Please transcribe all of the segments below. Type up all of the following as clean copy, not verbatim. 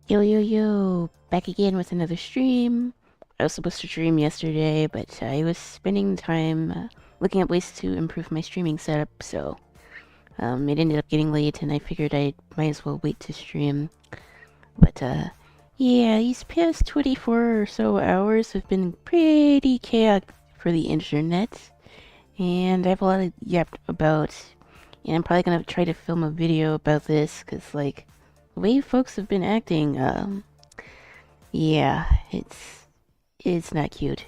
Yo, yo, yo, back again with another stream. I was supposed to stream yesterday, but I was spending time looking at ways to improve my streaming setup, so it ended up getting late, and I figured I might as well wait to stream. But yeah, these past 24 or so hours have been pretty chaotic for the internet, and I have a lot to yap about, and I'm probably gonna try to film a video about this, because, like, the way folks have been acting, yeah, it's not cute.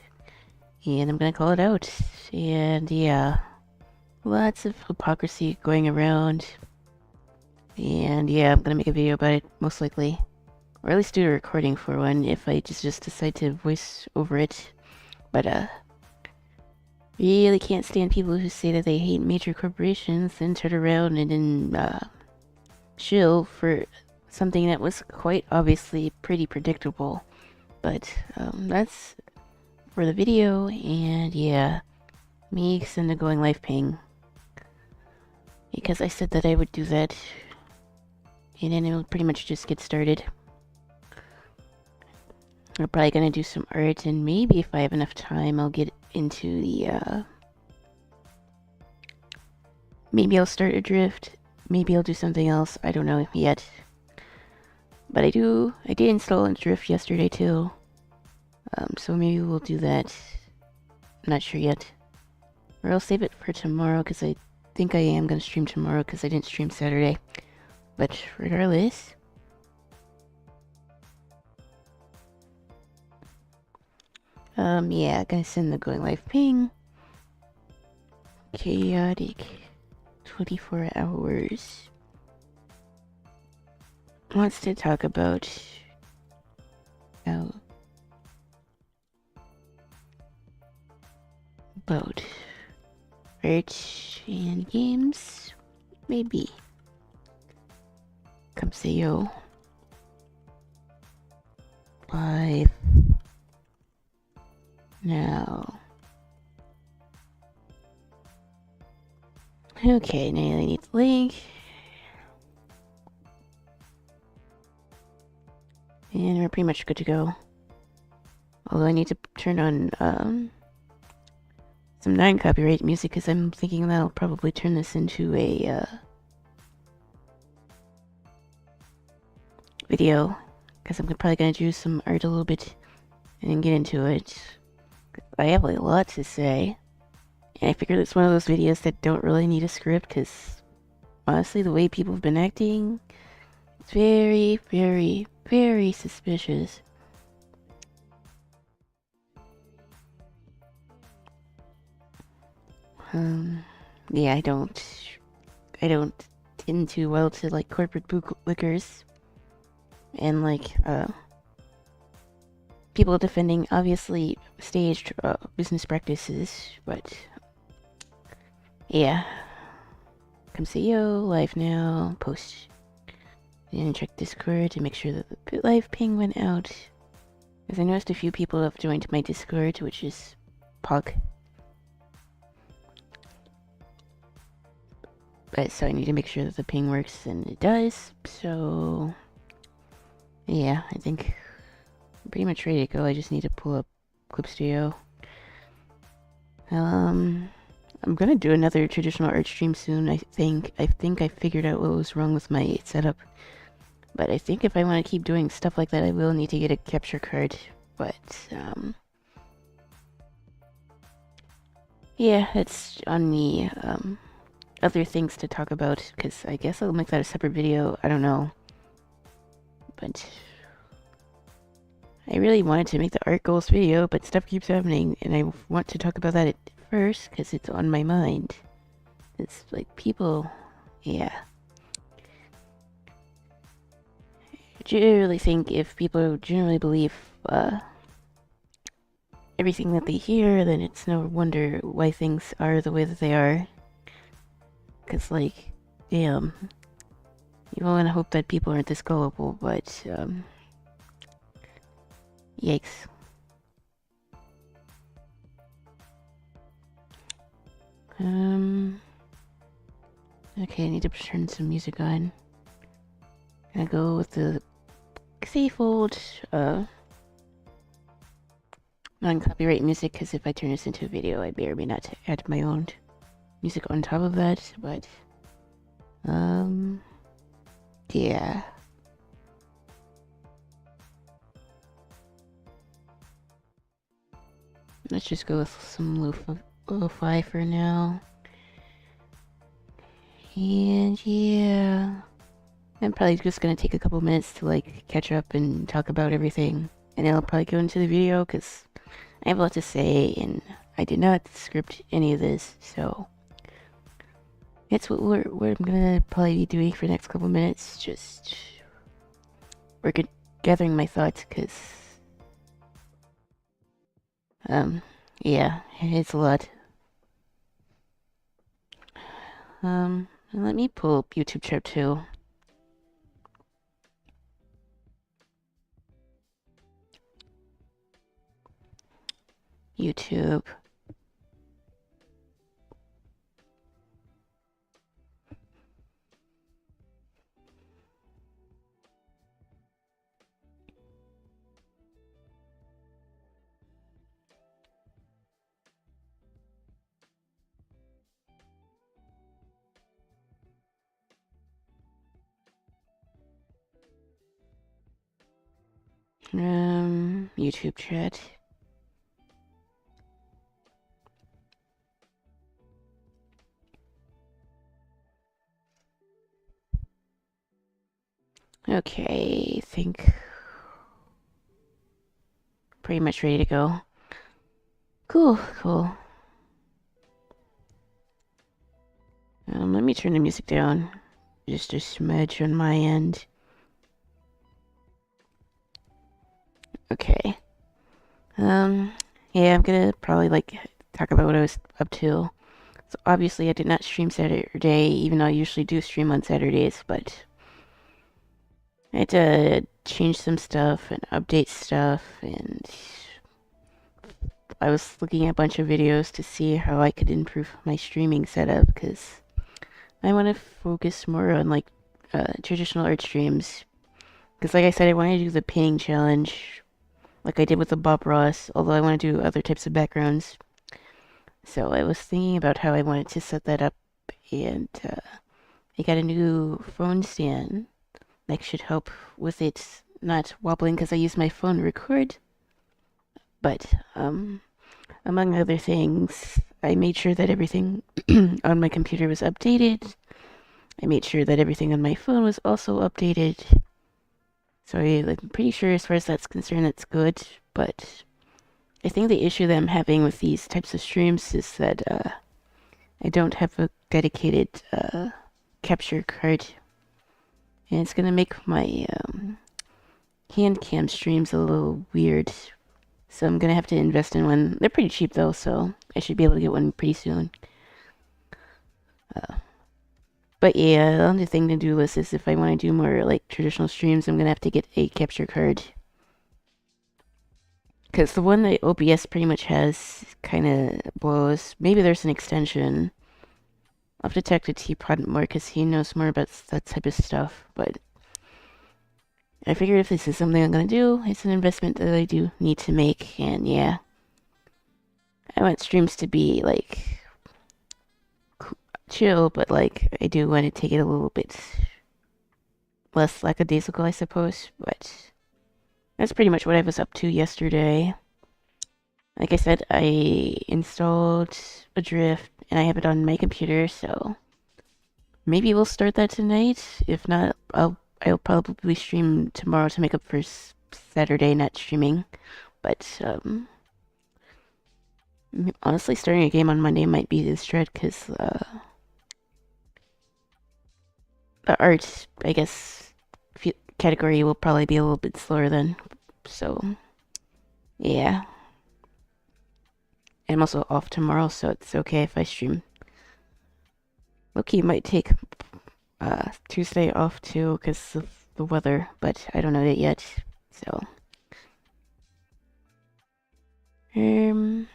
And I'm gonna call it out. And yeah, lots of hypocrisy going around. And yeah, I'm gonna make a video about it most likely. Or at least do a recording for one if I just decide to voice over it. But really can't stand people who say that they hate major corporations and turn around and then shill for something that was quite obviously pretty predictable. But that's for the video, and yeah, me send a going live ping. Because I said that I would do that, and then it'll pretty much just get started. We're probably gonna do some art, and maybe if I have enough time, I'll get into the, maybe I'll start a drift, maybe I'll do something else, I don't know yet. But I did install a drift yesterday too. So maybe we'll do that. I'm not sure yet. Or I'll save it for tomorrow, because I think I am gonna stream tomorrow, because I didn't stream Saturday. But regardless, yeah, gonna send the going live ping. Chaotic 24 hours. Wants to talk about art and games, maybe. Come say yo. Live now. Okay, now I need the link. And we're pretty much good to go. Although I need to turn on some non-copyright music, because I'm thinking that'll probably turn this into a video. Because I'm probably going to do some art a little bit and then get into it. I have a lot to say. And I figured it's one of those videos that don't really need a script, because honestly, the way people have been acting, it's very, very, very suspicious. Yeah, I don't tend too well to, like, corporate bootlickers and, like, people defending obviously staged business practices, but yeah. Come see yo, live now, post, and check Discord to make sure that the live ping went out. Because I noticed a few people have joined my Discord, which is Pog. But so I need to make sure that the ping works, and it does. So yeah, I think I'm pretty much ready to go. I just need to pull up Clip Studio. I'm gonna do another traditional art stream soon. I think I figured out what was wrong with my setup. But I think if I want to keep doing stuff like that, I will need to get a capture card. But yeah, it's on the other things to talk about, because I guess I'll make that a separate video. I don't know. But I really wanted to make the art goals video, but stuff keeps happening, and I want to talk about that first, because it's on my mind. It's like people, yeah. I generally think if people generally believe everything that they hear, then it's no wonder why things are the way that they are. Because, like, damn. You want to hope that people aren't this gullible, but, yikes. Okay, I need to turn some music on. Gonna go with the safe-old non-copyright music, because if I turn this into a video, I may or may not add my own music on top of that, but yeah. Let's just go with some lo-fi for now. And yeah, I'm probably just gonna take a couple minutes to like catch up and talk about everything, and then I'll probably go into the video because I have a lot to say and I did not script any of this, so that's what I'm gonna probably be doing for the next couple minutes. Just gathering my thoughts, because yeah, it's a lot. And let me pull up YouTube chat too. YouTube. YouTube chat. Okay, I think pretty much ready to go. Cool. Let me turn the music down. Just a smidge on my end. Okay. Yeah, I'm gonna probably like talk about what I was up to. So obviously I did not stream Saturday, even though I usually do stream on Saturdays, but I had to change some stuff and update stuff, and I was looking at a bunch of videos to see how I could improve my streaming setup, because I want to focus more on like traditional art streams. Because like I said, I want to do the painting challenge like I did with the Bob Ross, although I want to do other types of backgrounds. So I was thinking about how I wanted to set that up, and I got a new phone stand that should help with it not wobbling, because I use my phone to record. But among other things, I made sure that everything on my computer was updated. I made sure that everything on my phone was also updated. So I'm pretty sure as far as that's concerned, that's good. But I think the issue that I'm having with these types of streams is that I don't have a dedicated capture card. And it's gonna make my hand cam streams a little weird. So I'm gonna have to invest in one. They're pretty cheap though, so I should be able to get one pretty soon. But yeah, the only thing to do list is if I want to do more like traditional streams, I'm gonna have to get a capture card. Because the one that OBS pretty much has kind of blows. Maybe there's an extension. I'll have to talk to T-Pod more because he knows more about that type of stuff. But I figured if this is something I'm gonna do, it's an investment that I do need to make. And yeah, I want streams to be like chill, but like I do want to take it a little bit less lackadaisical, I suppose. But that's pretty much what I was up to yesterday. Like I said, I installed Adrift and I have it on my computer, so maybe we'll start that tonight. If not, I'll probably stream tomorrow to make up for Saturday not streaming. But honestly, starting a game on Monday might be this dread, because the art, I guess, category will probably be a little bit slower then. So yeah. I'm also off tomorrow, so it's okay if I stream. Loki might take Tuesday off too because of the weather, but I don't know that yet. So with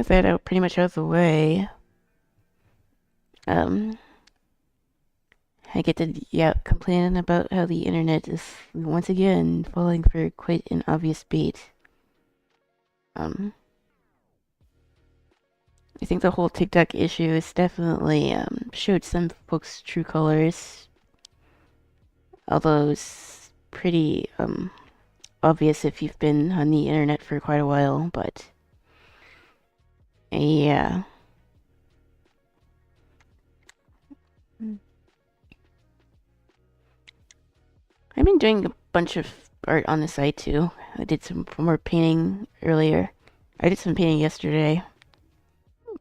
that out pretty much out of the way. I get to complain about how the internet is once again falling for quite an obvious bait. I think the whole TikTok issue is definitely showed some folks' true colors, although it's pretty obvious if you've been on the internet for quite a while. But yeah. I've been doing a bunch of art on the side too. I did some more painting earlier. I did some painting yesterday,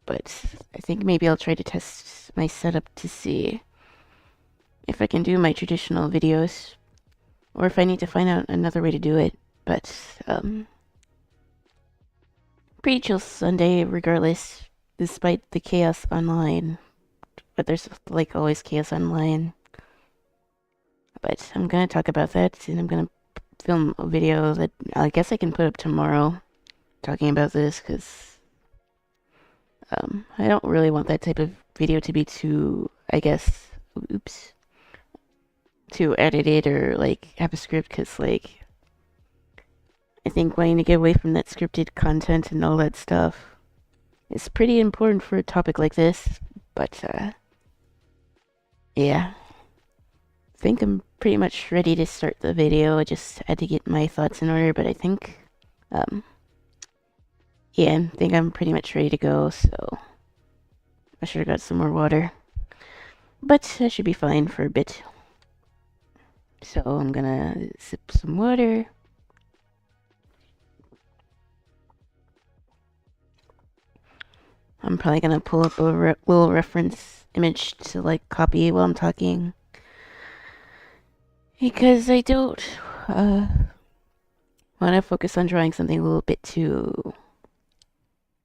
but I think maybe I'll try to test my setup to see if I can do my traditional videos or if I need to find out another way to do it. But pretty chill Sunday regardless, despite the chaos online. But there's like always chaos online. But I'm gonna talk about that, and I'm gonna film a video that I guess I can put up tomorrow talking about this, because I don't really want that type of video to be too, I guess, too edited or like have a script, because like I think wanting to get away from that scripted content and all that stuff is pretty important for a topic like this. But yeah, I think I'm pretty much ready to start the video. I just had to get my thoughts in order, but I think yeah, I think I'm pretty much ready to go, so I should have got some more water. But I should be fine for a bit. So I'm gonna sip some water. I'm probably gonna pull up a little reference image to like copy while I'm talking, because I don't want to focus on drawing something a little bit too,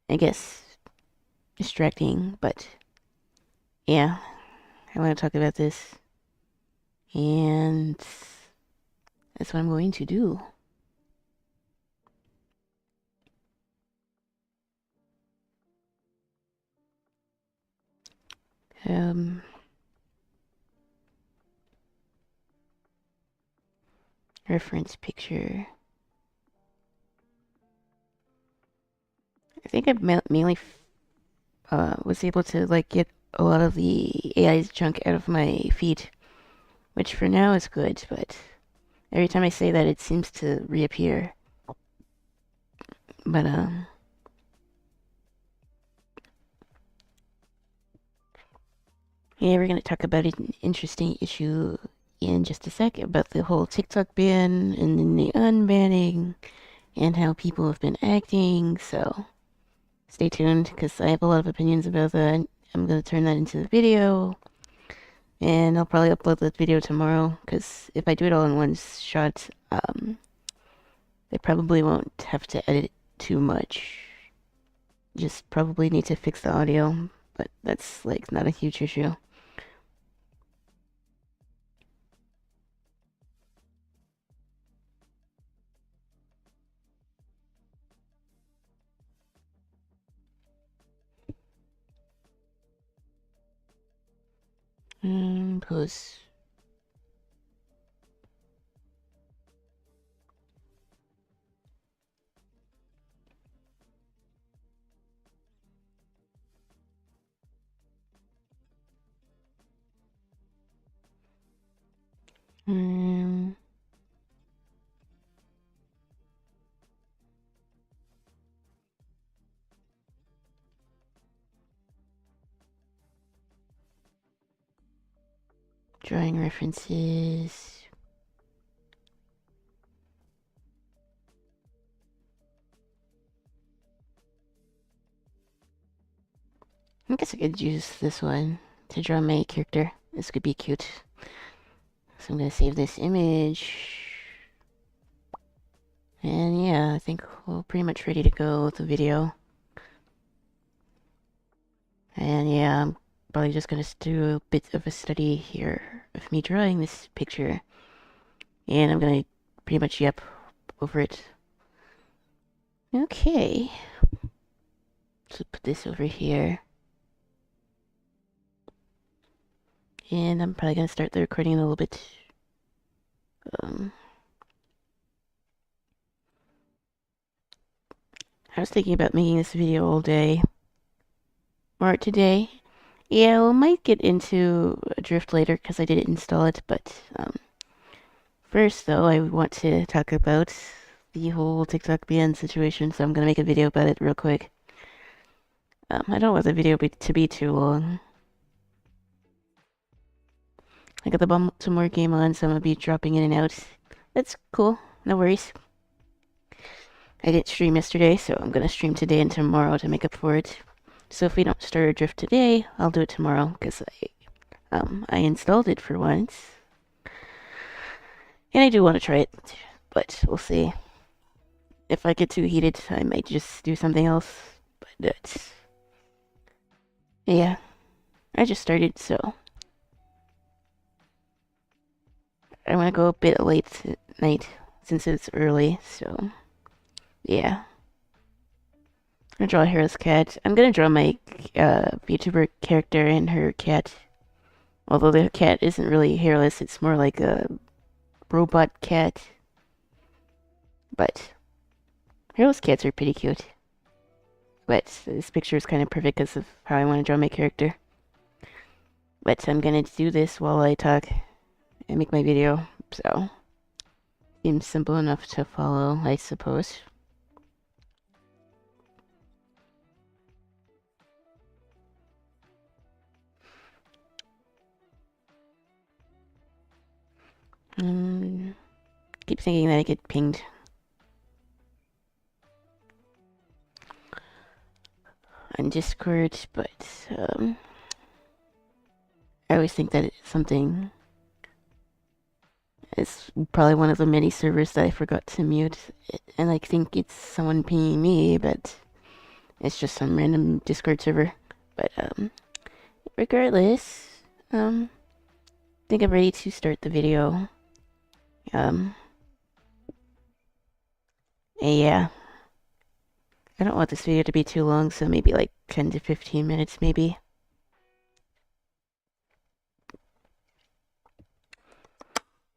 I guess, distracting. But yeah, I want to talk about this, and that's what I'm going to do. Reference picture. I think I mainly was able to like get a lot of the AI's junk out of my feed, which for now is good, but every time I say that it seems to reappear. But yeah, we're gonna talk about an interesting issue in just a sec about the whole TikTok ban and then the unbanning and how people have been acting. So stay tuned, because I have a lot of opinions about that. I'm gonna turn that into the video, and I'll probably upload that video tomorrow, because if I do it all in one shot, I probably won't have to edit too much. Just probably need to fix the audio, but that's like not a huge issue. Pose. Drawing references. I guess I could use this one to draw my character. This could be cute. So I'm gonna save this image. And yeah, I think we're pretty much ready to go with the video. And yeah, I'm probably just gonna do a bit of a study here of me drawing this picture. And I'm gonna pretty much yep over it. Okay. So put this over here. And I'm probably gonna start the recording in a little bit. I was thinking about making this video all day. Or today. Yeah, we might get into Drift later because I did install it, but first though, I want to talk about the whole TikTok ban situation, so I'm gonna make a video about it real quick. I don't want the video to be too long. I got the Baltimore game on, so I'm gonna be dropping in and out. That's cool, no worries. I didn't stream yesterday, so I'm gonna stream today and tomorrow to make up for it. So if we don't start a drift today, I'll do it tomorrow, because I installed it for once. And I do want to try it, but we'll see. If I get too heated, I might just do something else. But that's... yeah. I just started, so... I want to go a bit late tonight, since it's early, so... yeah. I'm gonna draw a hairless cat. I'm gonna draw my VTuber character and her cat. Although the cat isn't really hairless, it's more like a robot cat. But hairless cats are pretty cute. But this picture is kind of perfect because of how I want to draw my character. But I'm gonna do this while I talk and make my video, so seems simple enough to follow, I suppose. Keep thinking that I get pinged. On Discord, but I always think that it's something. It's probably one of the many servers that I forgot to mute, and I think it's someone pinging me, but it's just some random Discord server. But regardless, I think I'm ready to start the video. Yeah. I don't want this video to be too long, so maybe like 10 to 15 minutes, maybe.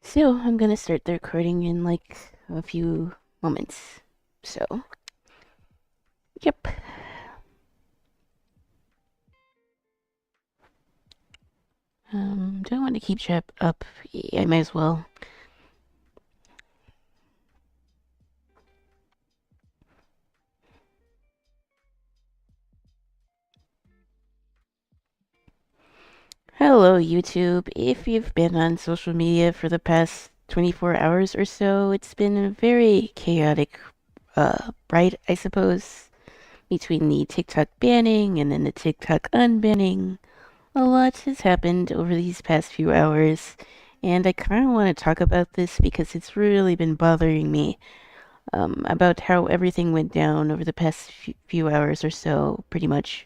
So, I'm gonna start the recording in like a few moments. So, yep. Do I want to keep chat up? Yeah, I might as well. Hello, YouTube. If you've been on social media for the past 24 hours or so, it's been a very chaotic ride, I suppose, between the TikTok banning and then the TikTok unbanning. A lot has happened over these past few hours, and I kind of want to talk about this because it's really been bothering me, about how everything went down over the past few hours or so, pretty much.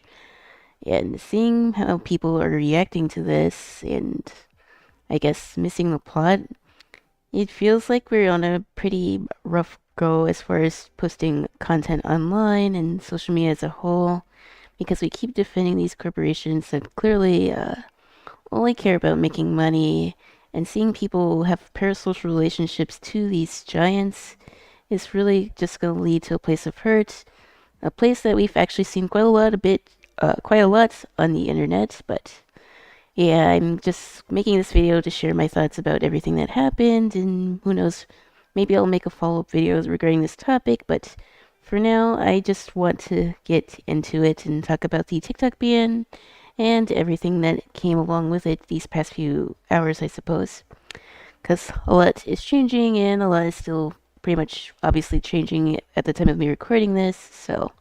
And seeing how people are reacting to this and I guess missing the plot, it feels like we're on a pretty rough go as far as posting content online and social media as a whole, because we keep defending these corporations that clearly only care about making money, and seeing people have parasocial relationships to these giants is really just going to lead to a place of hurt, a place that we've actually seen quite a lot on the internet. But yeah, I'm just making this video to share my thoughts about everything that happened, and who knows, maybe I'll make a follow-up video regarding this topic, but for now, I just want to get into it and talk about the TikTok ban and everything that came along with it these past few hours, I suppose. Because a lot is changing, and a lot is still pretty much obviously changing at the time of me recording this, so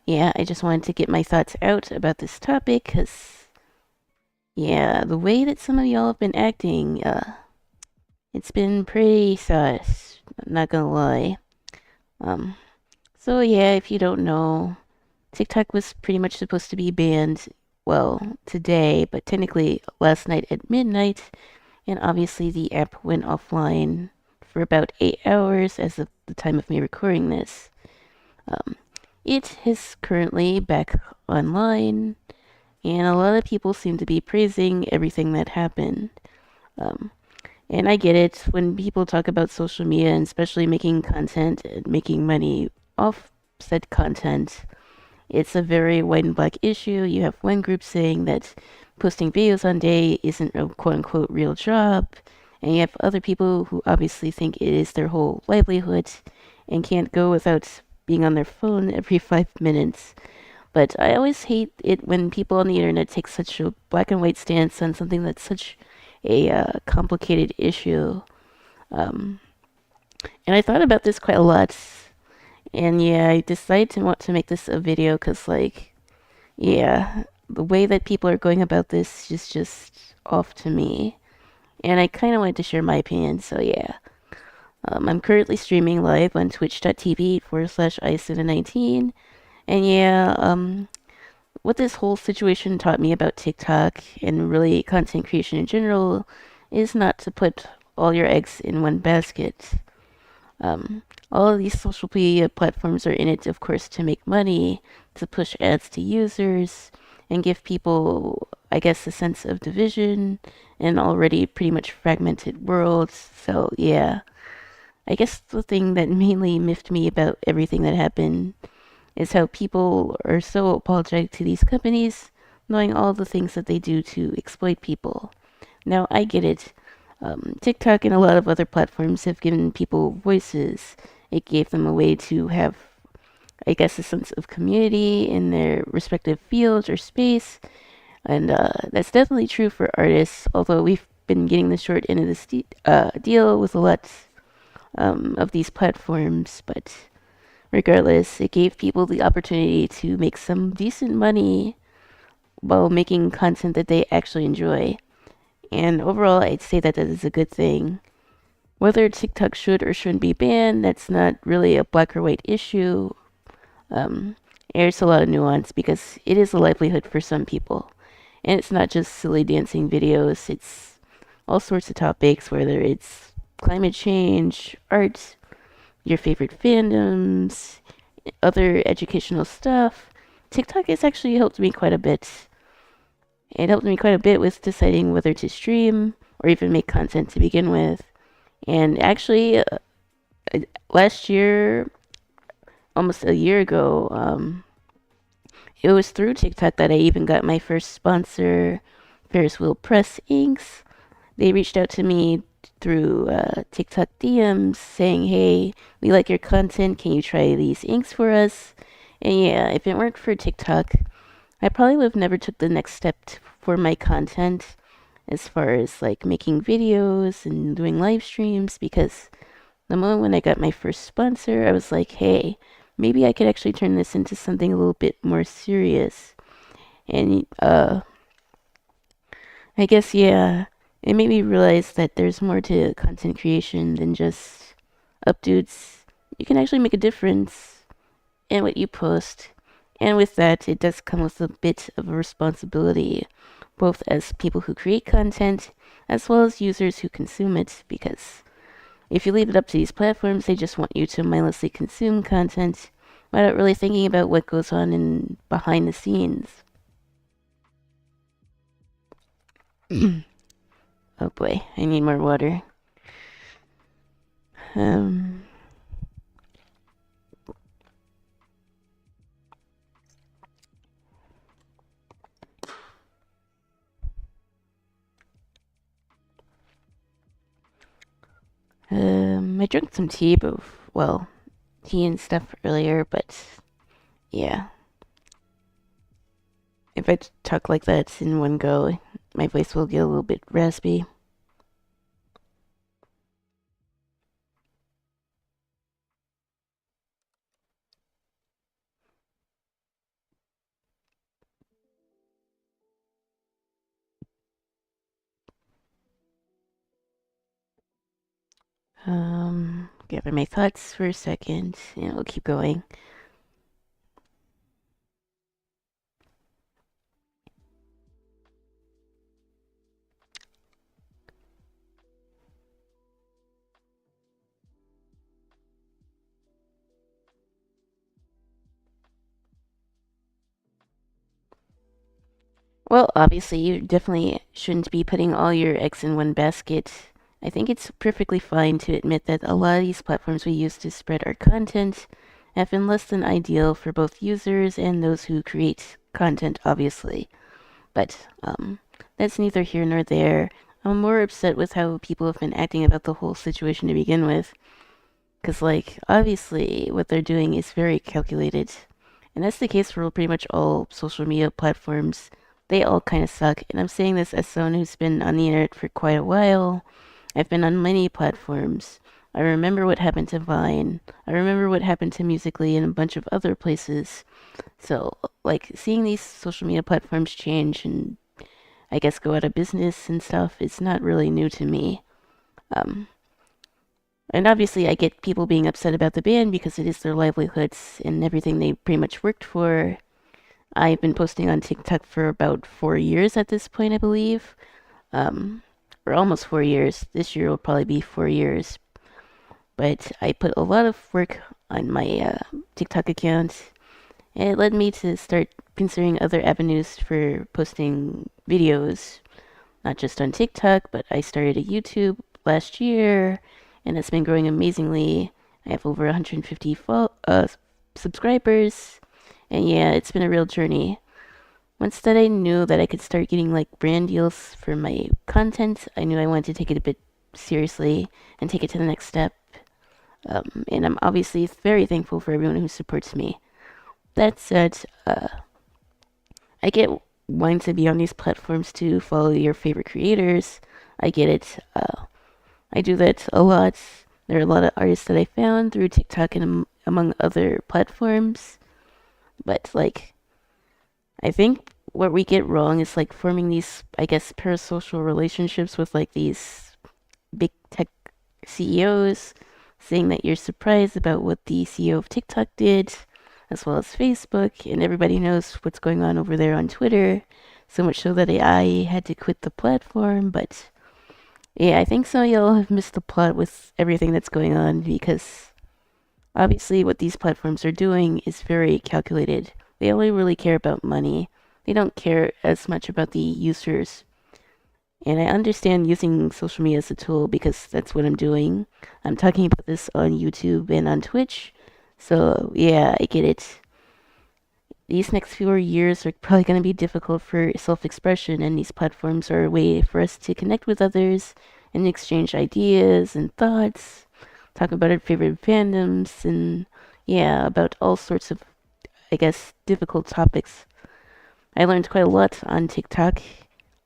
yeah, I just wanted to get my thoughts out about this topic, because, yeah, the way that some of y'all have been acting, it's been pretty sus, I'm not gonna lie. So yeah, if you don't know, TikTok was pretty much supposed to be banned, well, today, but technically last night at midnight, and obviously the app went offline for about 8 hours as of the time of me recording this. It is currently back online, and a lot of people seem to be praising everything that happened. Um, and I get it when people talk about social media and especially making content and making money off said content. It's a very white and black issue. You have one group saying that posting videos on day isn't a quote unquote real job, and you have other people who obviously think it is their whole livelihood and can't go without being on their phone every 5 minutes. But I always hate it when people on the internet take such a black and white stance on something that's such a complicated issue. Um, and I thought about this quite a lot. And yeah, I decided to want to make this a video because, like, yeah, the way that people are going about this is just off to me. And I kind of wanted to share my opinion, so yeah. I'm currently streaming live on twitch.tv/isina19. And yeah, what this whole situation taught me about TikTok and really content creation in general is not to put all your eggs in one basket. Um, all of these social media platforms are in it, of course, to make money, to push ads to users, and give people, I guess, a sense of division in an already pretty much fragmented world. So, yeah. I guess the thing that mainly miffed me about everything that happened is how people are so apologetic to these companies, knowing all the things that they do to exploit people. Now, I get it. TikTok and a lot of other platforms have given people voices. It gave them a way to have, I guess, a sense of community in their respective fields or space. And that's definitely true for artists, although we've been getting the short end of this deal with a lot of these platforms. But regardless, it gave people the opportunity to make some decent money while making content that they actually enjoy. And overall, I'd say that that is a good thing. Whether TikTok should or shouldn't be banned, that's not really a black or white issue. Um, there's a lot of nuance because it is a livelihood for some people. And it's not just silly dancing videos, it's all sorts of topics, whether it's climate change, art, your favorite fandoms, other educational stuff. TikTok has actually helped me quite a bit. It helped me quite a bit with deciding whether to stream or even make content to begin with. And actually, last year, almost a year ago, it was through TikTok that I even got my first sponsor, Ferris Wheel Press Inks. They reached out to me through TikTok DMs saying, hey, we like your content. Can you try these inks for us? And yeah, if it weren't for TikTok, I probably would have never took the next step for my content as far as like making videos and doing live streams because the moment when I got my first sponsor, I was like, hey, maybe I could actually turn this into something a little bit more serious. And I guess, yeah, it made me realize that there's more to content creation than just updates. You can actually make a difference in what you post. And with that, it does come with a bit of a responsibility, both as people who create content as well as users who consume it, because if you leave it up to these platforms, they just want you to mindlessly consume content without really thinking about what goes on in behind the scenes. Oh boy, I need more water. Um, I drank some tea, but well, tea and stuff earlier, but yeah. If I talk like that in one go, my voice will get a little bit raspy. Gather my thoughts for a second, and we'll keep going. Well, obviously, you definitely shouldn't be putting all your eggs in one basket. I think it's perfectly fine to admit that a lot of these platforms we use to spread our content have been less than ideal for both users and those who create content, obviously. But that's neither here nor there. I'm more upset with how people have been acting about the whole situation to begin with. Because, like, obviously, what they're doing is very calculated. And that's the case for pretty much all social media platforms. They all kind of suck. And I'm saying this as someone who's been on the internet for quite a while. I've been on many platforms. I remember what happened to Vine. I remember what happened to Musical.ly and a bunch of other places. So, like, seeing these social media platforms change and I guess go out of business and stuff, it's not really new to me. Um, and obviously, I get people being upset about the ban because it is their livelihoods and everything they pretty much worked for. I've been posting on TikTok for about 4 years at this point, I believe. Um, or almost 4 years. This year will probably be 4 years. But I put a lot of work on my TikTok account, and it led me to start considering other avenues for posting videos, not just on TikTok, but I started a YouTube last year, and it's been growing amazingly. I have over 150 subscribers, and yeah, it's been a real journey. Once that I knew that I could start getting like brand deals for my content, I knew I wanted to take it a bit seriously and take it to the next step. And I'm obviously very thankful for everyone who supports me. That said, I get wanting to be on these platforms to follow your favorite creators. I get it. I do that a lot. There are a lot of artists that I found through TikTok and among other platforms. But like, I think what we get wrong is like forming these, I guess, parasocial relationships with like these big tech CEOs, saying that you're surprised about what the CEO of TikTok did, as well as Facebook, and everybody knows what's going on over there on Twitter. So much so that I had to quit the platform, but yeah, I think some of y'all have missed the plot with everything that's going on because obviously what these platforms are doing is very calculated. They only really care about money. They don't care as much about the users. And I understand using social media as a tool because that's what I'm doing. I'm talking about this on YouTube and on Twitch. So, yeah, I get it. These next few years are probably going to be difficult for self expression, and these platforms are a way for us to connect with others and exchange ideas and thoughts, talk about our favorite fandoms, and yeah, about all sorts of, I guess, difficult topics. I learned quite a lot on TikTok,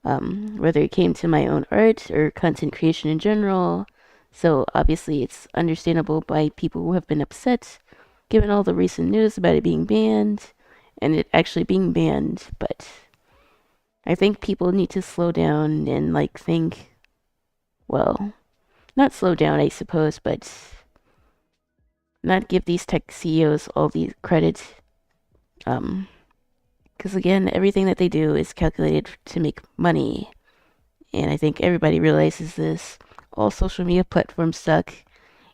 whether it came to my own art or content creation in general. So obviously, it's understandable by people who have been upset, given all the recent news about it being banned and it actually being banned. But I think people need to slow down and like think, well, not slow down, I suppose, but not give these tech CEOs all the credit. Because again, everything that they do is calculated to make money. And I think everybody realizes this. All social media platforms suck.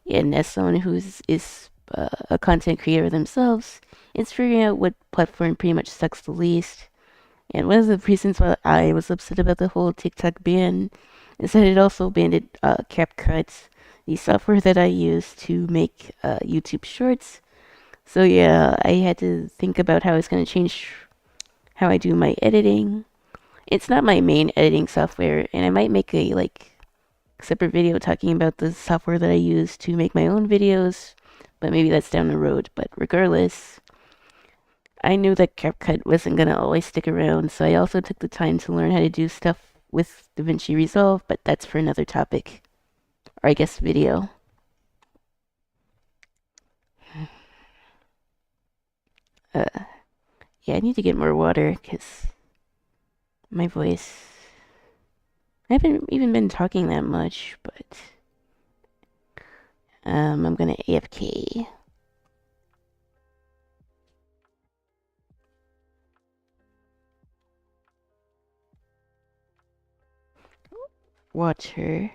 And as someone who is a content creator themselves, it's figuring out what platform pretty much sucks the least. And one of the reasons why I was upset about the whole TikTok ban is that it also banned CapCut, the software that I use to make YouTube shorts. So yeah, I had to think about how it's going to change how I do my editing. It's not my main editing software, and I might make a like separate video talking about the software that I use to make my own videos, but maybe that's down the road. But regardless, I knew that CapCut wasn't gonna always stick around, so I also took the time to learn how to do stuff with DaVinci Resolve, but that's for another topic, or I guess video. Uh, yeah, I need to get more water, because my voice... I haven't even been talking that much, but... I'm gonna AFK. Water.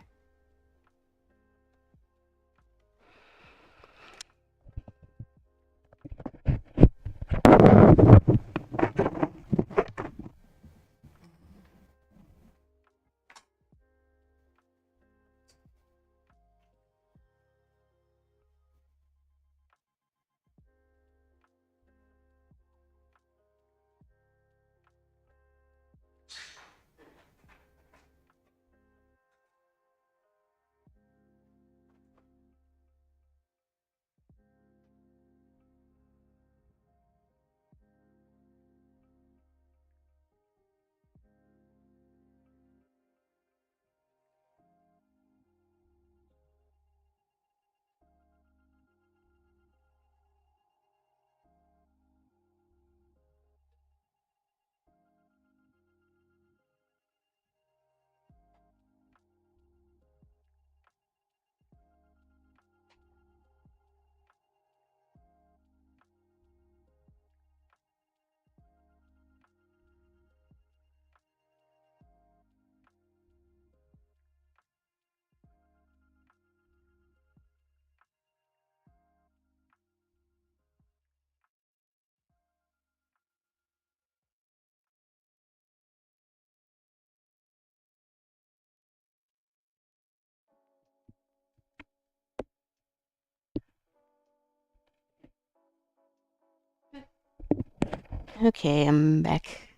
Okay, I'm back.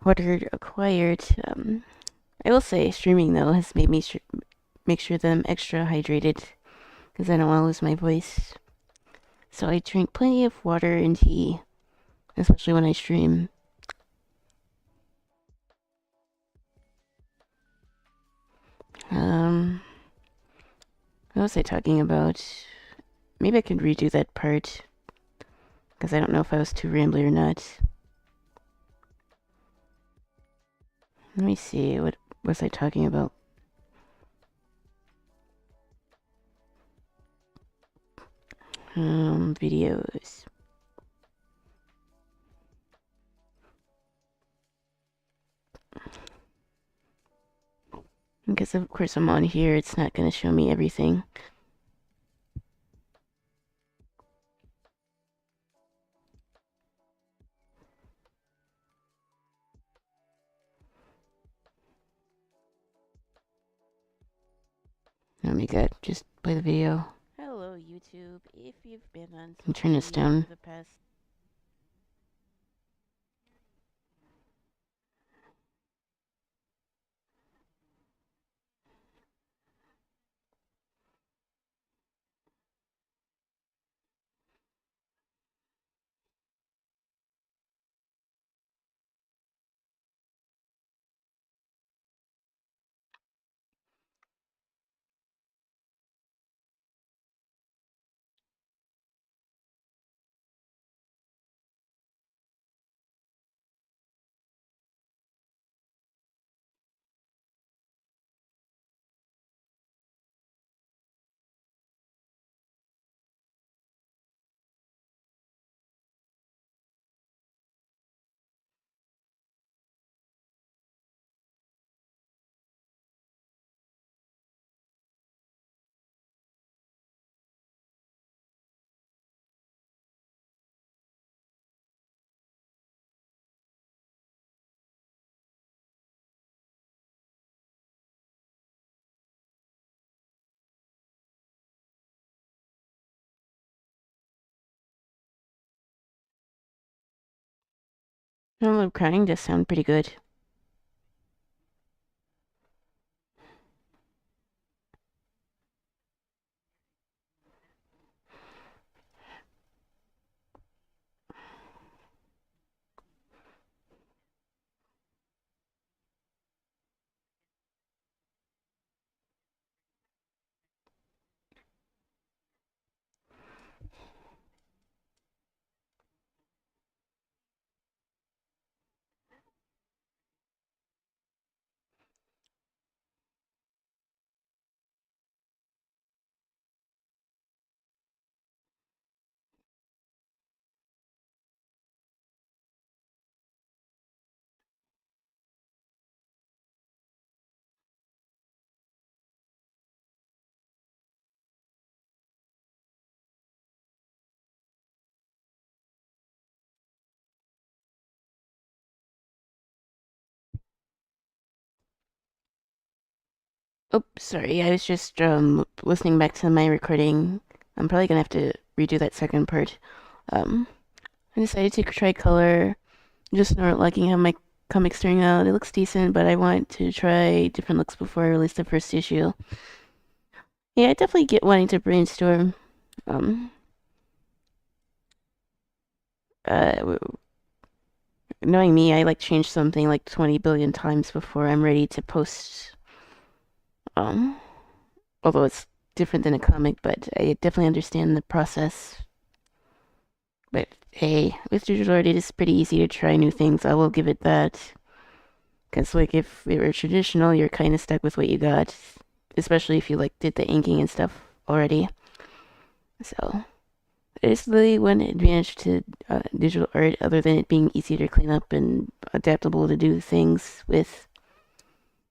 Water acquired. I will say streaming though has made me make sure that I'm extra hydrated because I don't want to lose my voice. So I drink plenty of water and tea, especially when I stream. Um, what was I talking about? Maybe I could redo that part because I don't know if I was too rambly or not. Let me see. What was I talking about? Videos. Because of course I'm on here, it's not going to show me everything. Oh my god, just play the video. Hello YouTube, if you've been on turn this down. For the past crying does sound pretty good. Oh, sorry, I was just listening back to my recording. I'm probably gonna have to redo that second part. Um, I decided to try color. Just not liking how my comic's turning out. It looks decent, but I want to try different looks before I release the first issue. Yeah, I definitely get wanting to brainstorm. Um, uh, knowing me, I like change something like 20 billion times before I'm ready to post. Um, although it's different than a comic, but I definitely understand the process. But hey, with digital art, it is pretty easy to try new things. I will give it that. Because, like, if it were traditional, you're kind of stuck with what you got. Especially if you, like, did the inking and stuff already. So, there's really one advantage to digital art other than it being easier to clean up and adaptable to do things with.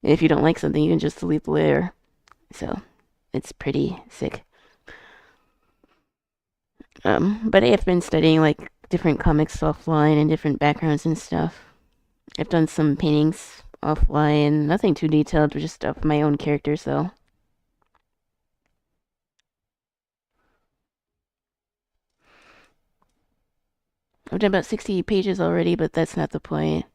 If you don't like something, you can just delete the layer. So, it's pretty sick. But I have been studying, like, different comics offline and different backgrounds and stuff. I've done some paintings offline, nothing too detailed, but just of my own characters, though. I've done about 60 pages already, but that's not the point.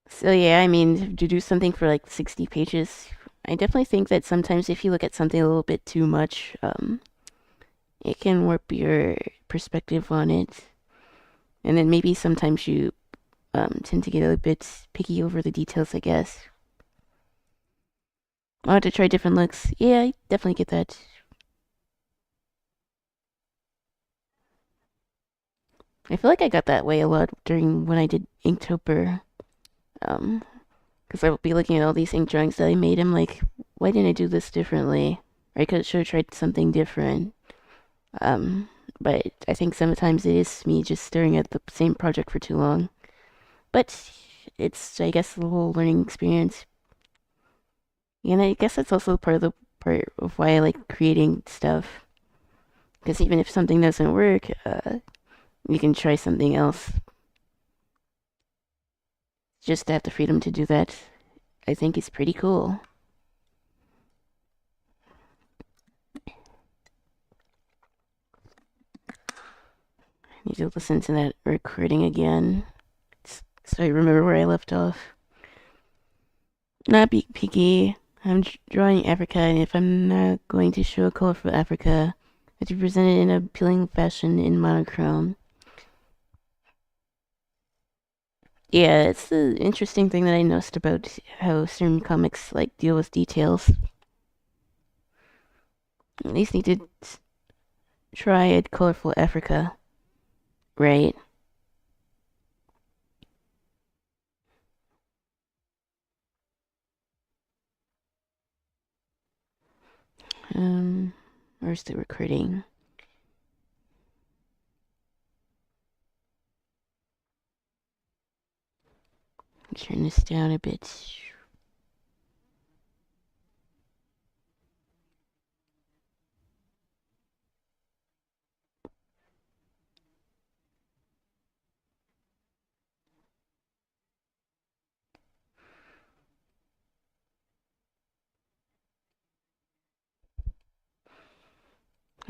So yeah, I mean, to do something for like 60 pages, I definitely think that sometimes if you look at something a little bit too much, it can warp your perspective on it. And then maybe sometimes you tend to get a bit picky over the details, I guess. I'll have to try different looks. Yeah, I definitely get that. I feel like I got that way a lot during when I did Inktober. Um, because I would be looking at all these ink drawings that I made. I'm like, why didn't I do this differently? Or I could should have tried something different. Um, but I think sometimes it is me just staring at the same project for too long. But it's, I guess, the whole learning experience. And I guess that's also part of the part of why I like creating stuff. Because even if something doesn't work, you can try something else. Just to have the freedom to do that, I think is pretty cool. I need to listen to that recording again so I remember where I left off. Not be picky. I'm drawing Africa, and if I'm not going to show a colorful Africa, I have to present it in an appealing fashion in monochrome. Yeah, it's the interesting thing that I noticed about how certain comics like deal with details. At least need to try a colorful Africa, right? Um, where's the recording? Turn this down a bit.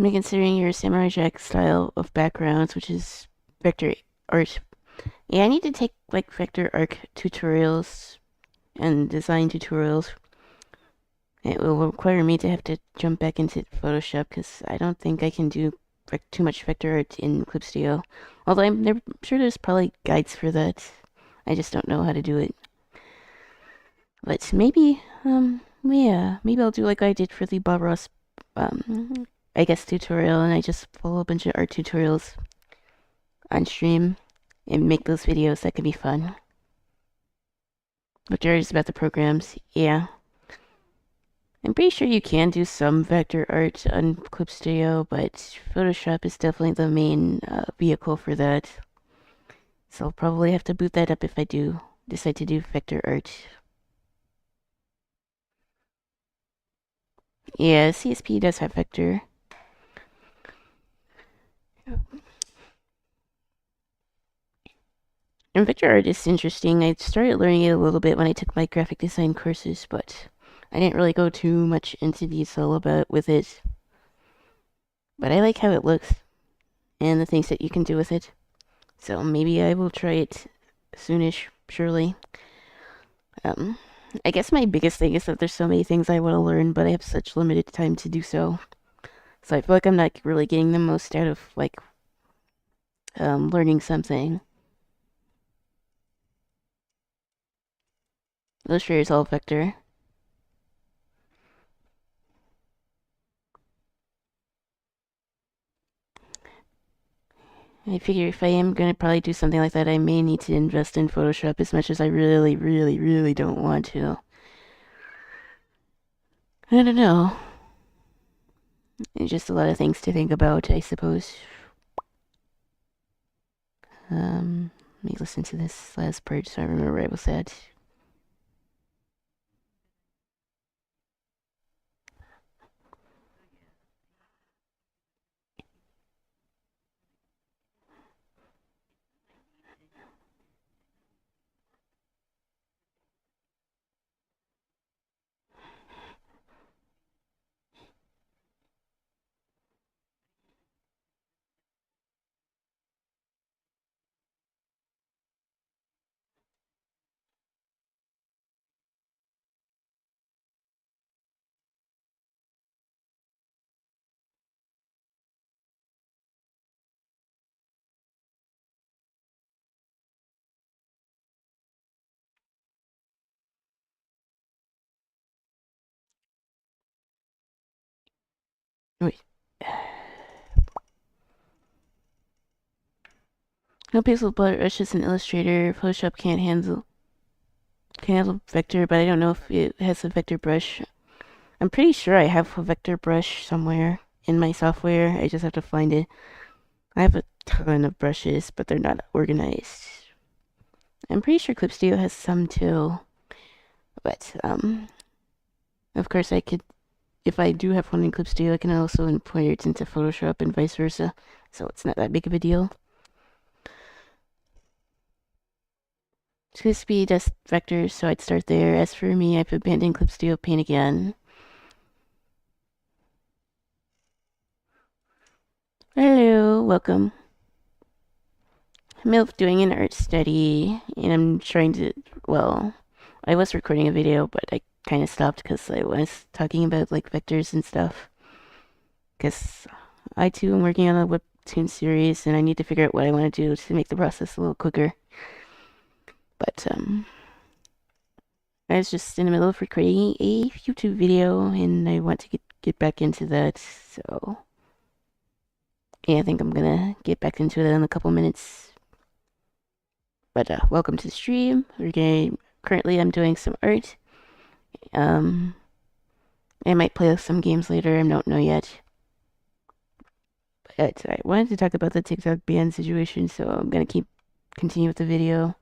I'm considering your Samurai Jack style of backgrounds, which is vector art. Yeah, I need to take like vector art tutorials and design tutorials. It will require me to have to jump back into Photoshop because I don't think I can do too much vector art in Clip Studio. Although I'm sure there's probably guides for that. I just don't know how to do it. But maybe, yeah, maybe I'll do like I did for the Bob Ross, I guess tutorial, and I just follow a bunch of art tutorials on stream and make those videos. That could be fun. But is about the programs, yeah. I'm pretty sure you can do some vector art on Clip Studio, but Photoshop is definitely the main vehicle for that. So I'll probably have to boot that up if I do decide to do vector art. Yeah, CSP does have vector. And vector art is interesting. I started learning it a little bit when I took my graphic design courses, but I didn't really go too much into detail about with it. But I like how it looks and the things that you can do with it. So maybe I will try it soonish, surely. Um, I guess my biggest thing is that there's so many things I want to learn, but I have such limited time to do so. So I feel like I'm not really getting the most out of like learning something. Illustrator is all vector. I figure if I am gonna probably do something like that, I may need to invest in Photoshop as much as I really, really, really don't want to. I don't know. It's just a lot of things to think about, I suppose. Let me listen to this last part so I remember where I was at. No pixel brush is an Illustrator. Photoshop can handle vector, but I don't know if it has a vector brush. I'm pretty sure I have a vector brush somewhere in my software. I just have to find it. I have a ton of brushes, but they're not organized. I'm pretty sure Clip Studio has some too. But of course I could, if I do have one in Clip Studio, I can also import it into Photoshop and vice versa. So it's not that big of a deal. Speed does vectors, so I'd start there. As for me, I've abandoned Clip Studio Paint again. Hello, welcome. I'm doing an art study, and I'm trying to, well, I was recording a video, but I kind of stopped because I was talking about like vectors and stuff. Because I too am working on a webtoon series, and I need to figure out what I want to do to make the process a little quicker. But I was just in the middle of recording a YouTube video, and I want to get back into that. So yeah, I think I'm gonna get back into it in a couple minutes. But welcome to the stream. Currently I'm doing some art. I might play some games later. I don't know yet. But I wanted to talk about the TikTok ban situation, so I'm gonna continue with the video.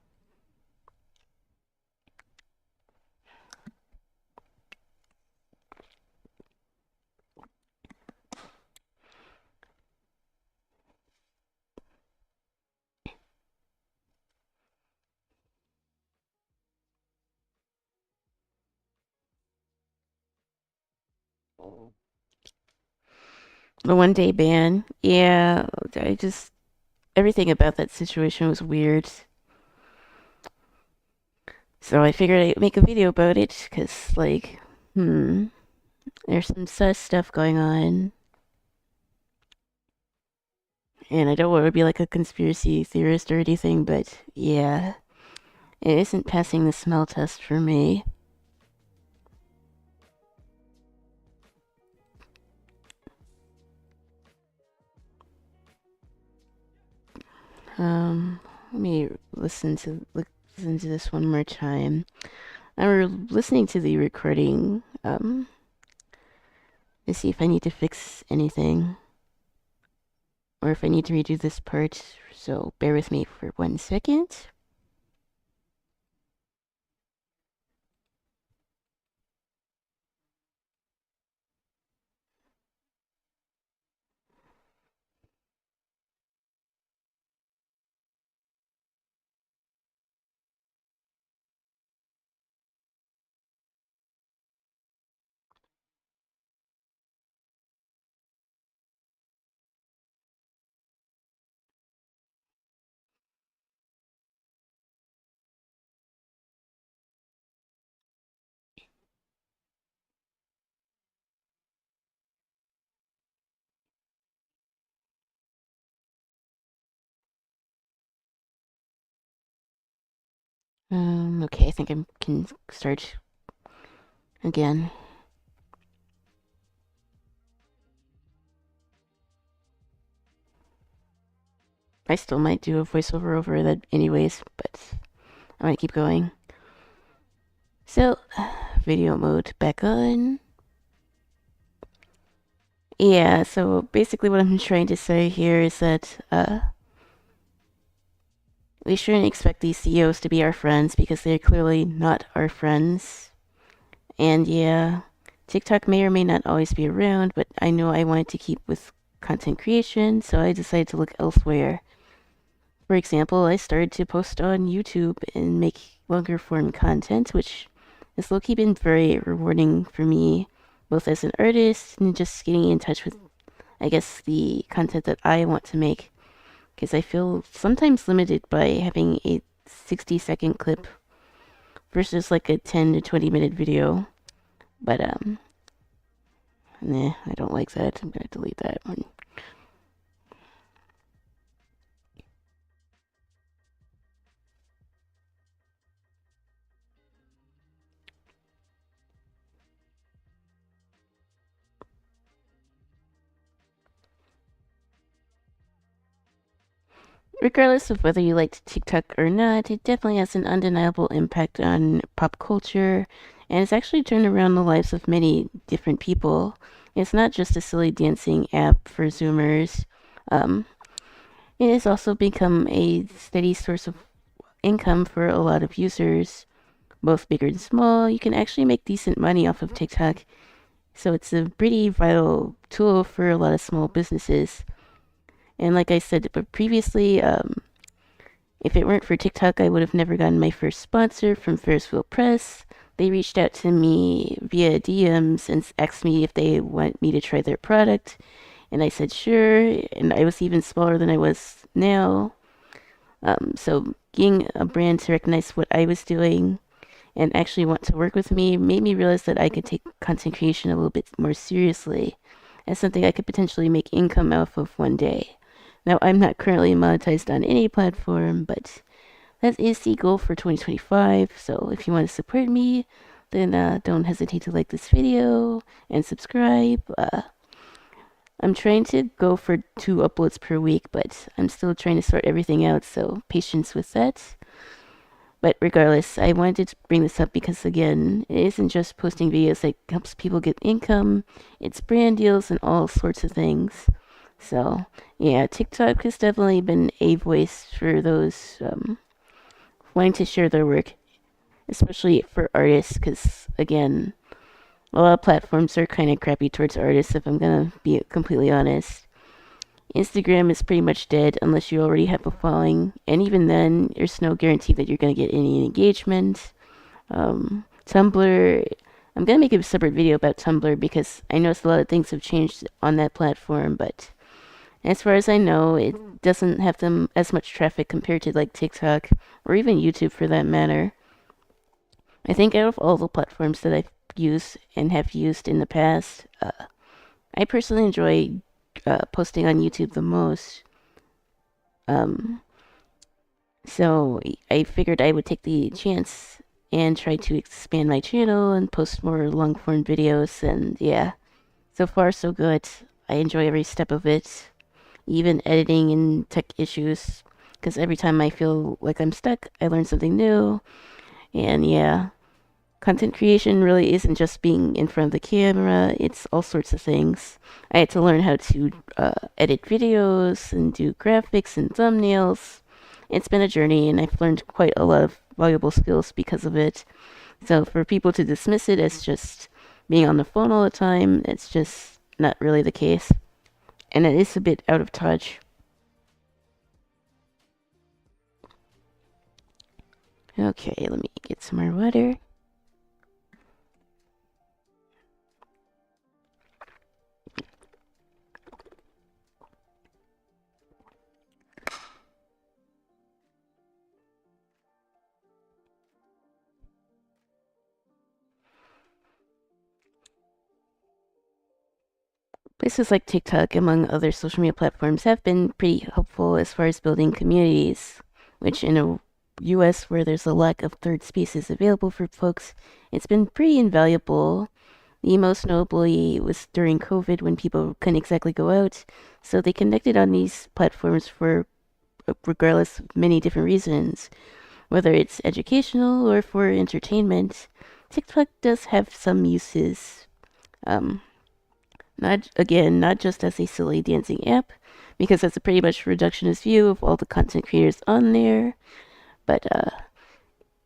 The 1 day ban. Yeah, everything about that situation was weird. So I figured I'd make a video about it, because, like, there's some sus stuff going on. And I don't want to be like a conspiracy theorist or anything, but yeah, it isn't passing the smell test for me. Let me listen to this one more time. I'm listening to the recording, to see if I need to fix anything, or if I need to redo this part, so bear with me for 1 second. Okay, I think I can start again. I still might do a voiceover over that anyways, but I'm gonna keep going. So, video mode back on. Yeah, so basically what I'm trying to say here is that, we shouldn't expect these CEOs to be our friends, because they're clearly not our friends. And yeah, TikTok may or may not always be around, but I know I wanted to keep with content creation, so I decided to look elsewhere. For example, I started to post on YouTube and make longer form content, which has low-key been very rewarding for me, both as an artist and just getting in touch with, I guess, the content that I want to make. Because I feel sometimes limited by having a 60-second clip versus like a 10 to 20 minute video. But, nah, I don't like that. I'm gonna delete that one. Regardless of whether you like TikTok or not, it definitely has an undeniable impact on pop culture, and it's actually turned around the lives of many different people. It's not just a silly dancing app for Zoomers. Um, it has also become a steady source of income for a lot of users, both big and small. You can actually make decent money off of TikTok, so it's a pretty vital tool for a lot of small businesses. And like I said previously, if it weren't for TikTok, I would have never gotten my first sponsor from Ferris Wheel Press. They reached out to me via DMs and asked me if they want me to try their product. And I said sure. And I was even smaller than I was now. So getting a brand to recognize what I was doing and actually want to work with me made me realize that I could take content creation a little bit more seriously as something I could potentially make income off of one day. Now, I'm not currently monetized on any platform, but that is the goal for 2025. So if you want to support me, then don't hesitate to like this video and subscribe. I'm trying to go for 2 uploads per week, but I'm still trying to sort everything out, so patience with that. But regardless, I wanted to bring this up because, again, it isn't just posting videos that helps people get income, it's brand deals and all sorts of things. So, yeah, TikTok has definitely been a voice for those wanting to share their work, especially for artists, because, again, a lot of platforms are kind of crappy towards artists, if I'm gonna be completely honest. Instagram is pretty much dead unless you already have a following, and even then, there's no guarantee that you're gonna get any engagement. Tumblr, I'm gonna make a separate video about Tumblr because I noticed a lot of things have changed on that platform, but as far as I know, it doesn't have them as much traffic compared to like TikTok or even YouTube for that matter. I think out of all the platforms that I've used and have used in the past, I personally enjoy posting on YouTube the most. Um, so I figured I would take the chance and try to expand my channel and post more long form videos. And yeah, so far so good. I enjoy every step of it, even editing and tech issues. Because every time I feel like I'm stuck, I learn something new. And yeah, content creation really isn't just being in front of the camera, it's all sorts of things. I had to learn how to edit videos and do graphics and thumbnails. It's been a journey, and I've learned quite a lot of valuable skills because of it. So for people to dismiss it as just being on the phone all the time, it's just not really the case. And it is a bit out of touch. Okay, let me get some more water. Places like TikTok, among other social media platforms, have been pretty helpful as far as building communities, which in a US where there's a lack of third spaces available for folks, it's been pretty invaluable. The most notably was during COVID when people couldn't exactly go out, so they connected on these platforms for regardless of many different reasons, whether it's educational or for entertainment. TikTok does have some uses. Um, not just as a silly dancing app, because that's a pretty much reductionist view of all the content creators on there. But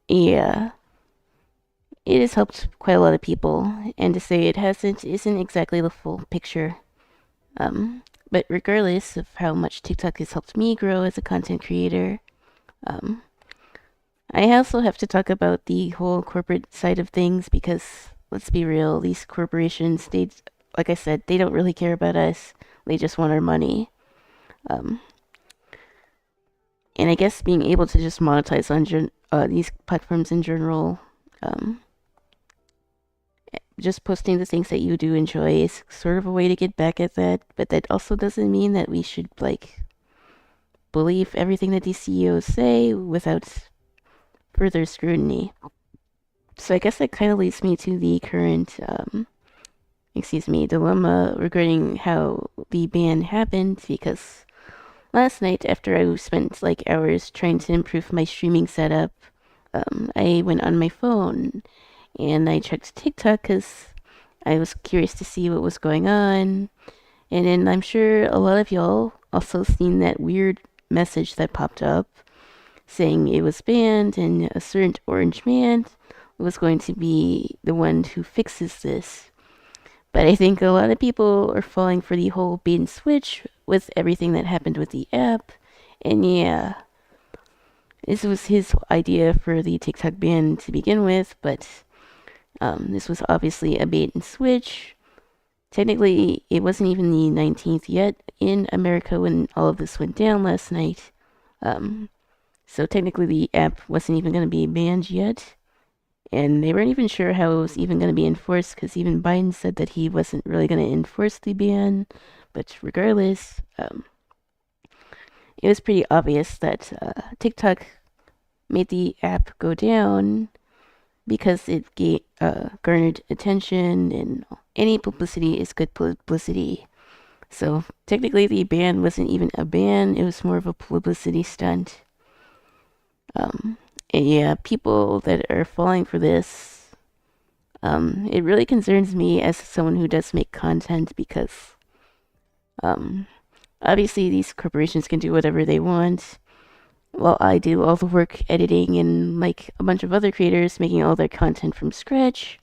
yeah, it has helped quite a lot of people, and to say it hasn't isn't exactly the full picture. But regardless of how much TikTok has helped me grow as a content creator, um, I also have to talk about the whole corporate side of things because let's be real, these corporations, they, like I said, they don't really care about us. They just want our money. Um, and I guess being able to just monetize on these platforms in general, um, just posting the things that you do enjoy is sort of a way to get back at that. But that also doesn't mean that we should like believe everything that these CEOs say without further scrutiny. So I guess that kind of leads me to the current, dilemma regarding how the ban happened because last night, after I spent like hours trying to improve my streaming setup, I went on my phone and I checked TikTok because I was curious to see what was going on. And then I'm sure a lot of y'all also seen that weird message that popped up saying it was banned and a certain orange man was going to be the one who fixes this. But I think a lot of people are falling for the whole bait and switch with everything that happened with the app. And yeah, this was his idea for the TikTok ban to begin with, but this was obviously a bait and switch. Technically, it wasn't even the 19th yet in America when all of this went down last night. So technically the app wasn't even going to be banned yet. And they weren't even sure how it was even going to be enforced because even Biden said that he wasn't really going to enforce the ban. But regardless, it was pretty obvious that TikTok made the app go down because it garnered attention, and any publicity is good publicity. So technically the ban wasn't even a ban, it was more of a publicity stunt. And yeah, people that are falling for this, it really concerns me as someone who does make content because obviously these corporations can do whatever they want while I do all the work editing and like a bunch of other creators making all their content from scratch.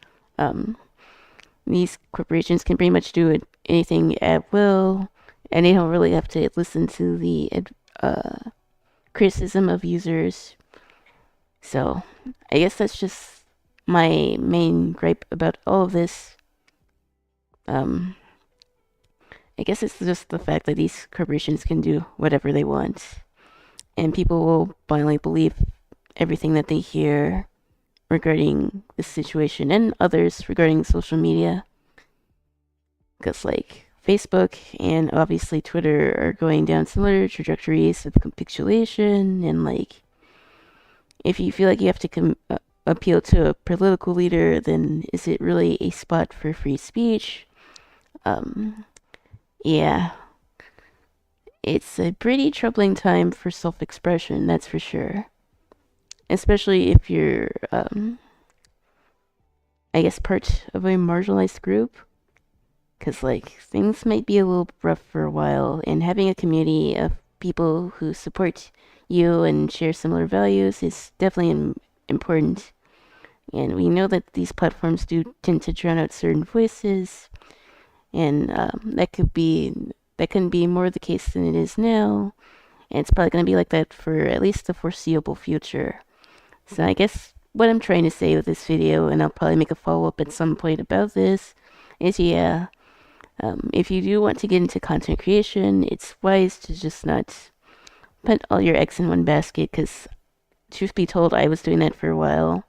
These corporations can pretty much do anything at will, and they don't really have to listen to the criticism of users. So I guess that's just my main gripe about all of this. I guess it's just the fact that these corporations can do whatever they want, and people will blindly believe everything that they hear regarding this situation and others regarding social media. Because like Facebook and obviously Twitter are going down similar trajectories of capitulation, and like if you feel like you have to appeal to a political leader, then is it really a spot for free speech? Yeah, it's a pretty troubling time for self-expression, that's for sure. Especially if you're, I guess, part of a marginalized group. Because, like, things might be a little rough for a while, and having a community of people who support you and share similar values is definitely important. And we know that these platforms do tend to drown out certain voices, and that couldn't be more the case than it is now. And it's probably going to be like that for at least the foreseeable future. So I guess what I'm trying to say with this video, and I'll probably make a follow-up at some point about this, is yeah, if you do want to get into content creation, it's wise to just not put all your eggs in one basket, because truth be told, I was doing that for a while.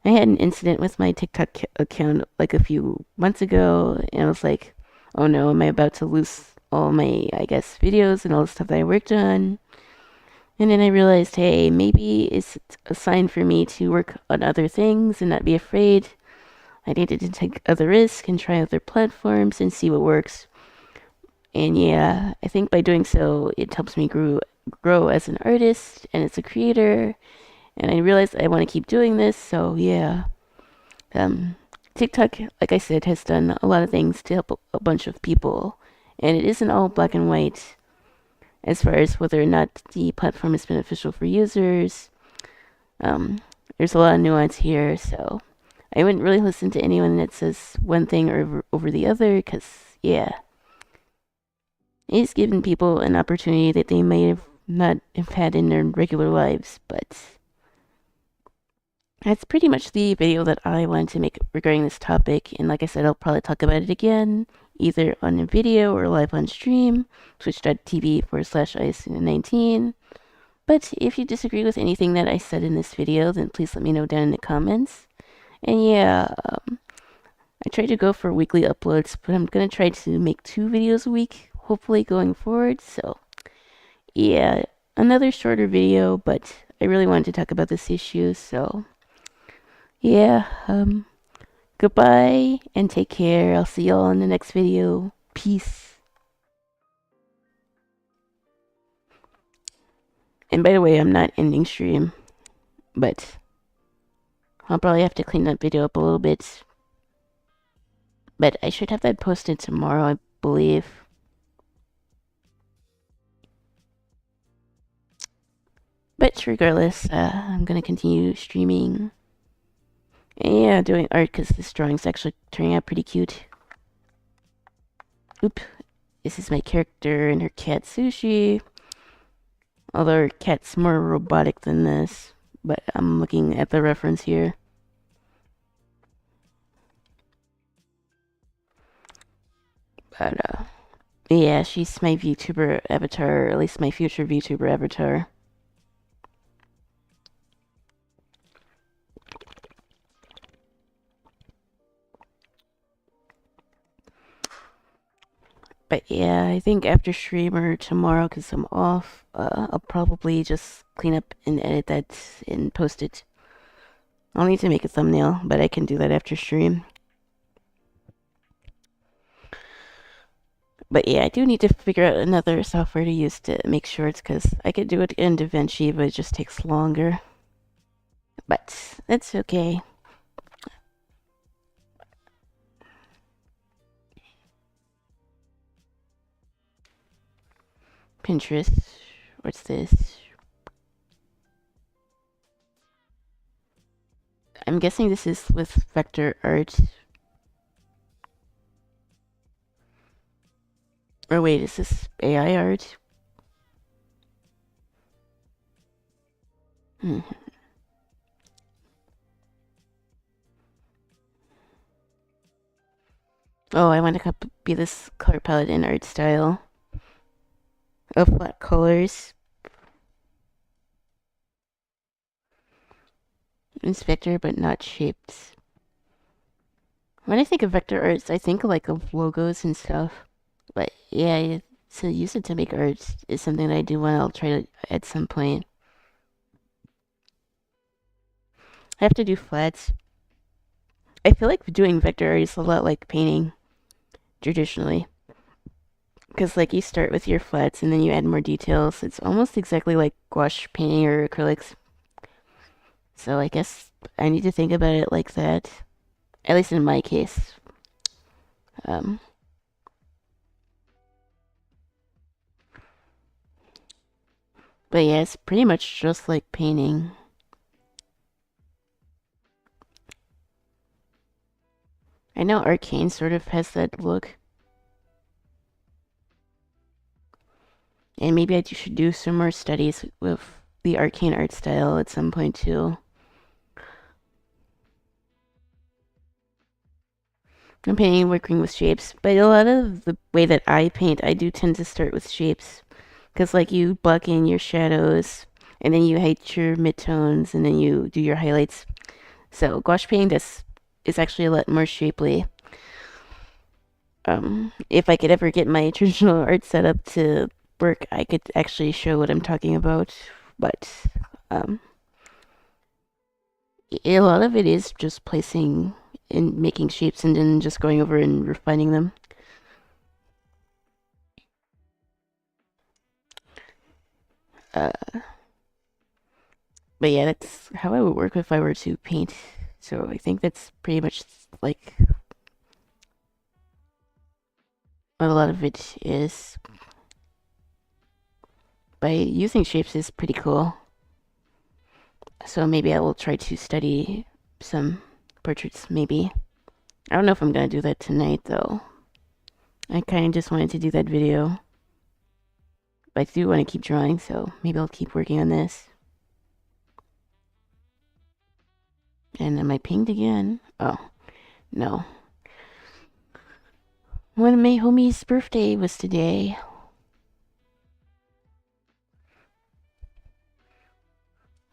I had an incident with my TikTok account like a few months ago, and I was like, oh no, am I about to lose all my, I guess, videos and all the stuff that I worked on? And then I realized, hey, maybe it's a sign for me to work on other things and not be afraid. I needed to take other risks and try other platforms and see what works. And yeah, I think by doing so, it helps me grow as an artist and as a creator. And I realized I want to keep doing this, so yeah. TikTok, like I said, has done a lot of things to help a bunch of people. And it isn't all black and white as far as whether or not the platform is beneficial for users. There's a lot of nuance here, so I wouldn't really listen to anyone that says one thing over the other, because, yeah, it's given people an opportunity that they may have not have had in their regular lives, but that's pretty much the video that I wanted to make regarding this topic, and like I said, I'll probably talk about it again, either on a video or live on stream, twitch.tv/IS19. But if you disagree with anything that I said in this video, then please let me know down in the comments. And yeah, I try to go for weekly uploads, but I'm gonna try to make 2 videos a week, hopefully going forward. So yeah, another shorter video, but I really wanted to talk about this issue, so yeah, goodbye and take care. I'll see y'all in the next video. Peace. And by the way, I'm not ending stream, but I'll probably have to clean that video up a little bit. But I should have that posted tomorrow, I believe. But regardless, I'm gonna continue streaming. And yeah, doing art because this drawing's actually turning out pretty cute. Oop. This is my character and her cat Sushi. Although her cat's more robotic than this. But I'm looking at the reference here. But, yeah, she's my VTuber avatar, or at least my future VTuber avatar. But yeah, I think after stream or tomorrow, because I'm off, I'll probably just clean up and edit that and post it. I'll need to make a thumbnail, but I can do that after stream. But yeah, I do need to figure out another software to use to make shorts, because I could do it in DaVinci, but it just takes longer. But that's okay. Pinterest. What's this? I'm guessing this is with vector art. Or wait, is this AI art? Hmm. Oh, I want to copy this color palette and art style of flat colors. It's vector, but not shaped. When I think of vector arts, I think like of logos and stuff. But yeah, to use it to make art is something that I do want. I'll try to at some point. I have to do flats. I feel like doing vector art is a lot like painting traditionally. Because like you start with your flats and then you add more details. It's almost exactly like gouache painting or acrylics. So I guess I need to think about it like that. At least in my case. Um, but yeah, it's pretty much just like painting. I know Arcane sort of has that look. And maybe I should do some more studies with the Arcane art style at some point too. I'm painting working with shapes, but a lot of the way that I paint, I do tend to start with shapes. Because like you block in your shadows, and then you hide your midtones, and then you do your highlights. So gouache painting is actually a lot more shapely. If I could ever get my traditional art setup to work, I could actually show what I'm talking about. But a lot of it is just placing and making shapes and then just going over and refining them. But yeah, that's how I would work if I were to paint. So I think that's pretty much like what a lot of it is. By using shapes is pretty cool. So maybe I will try to study some portraits, maybe. I don't know if I'm gonna do that tonight, though. I kind of just wanted to do that video. But I do want to keep drawing, so maybe I'll keep working on this. And am I pinged again? Oh, no. One of my homies' birthday was today.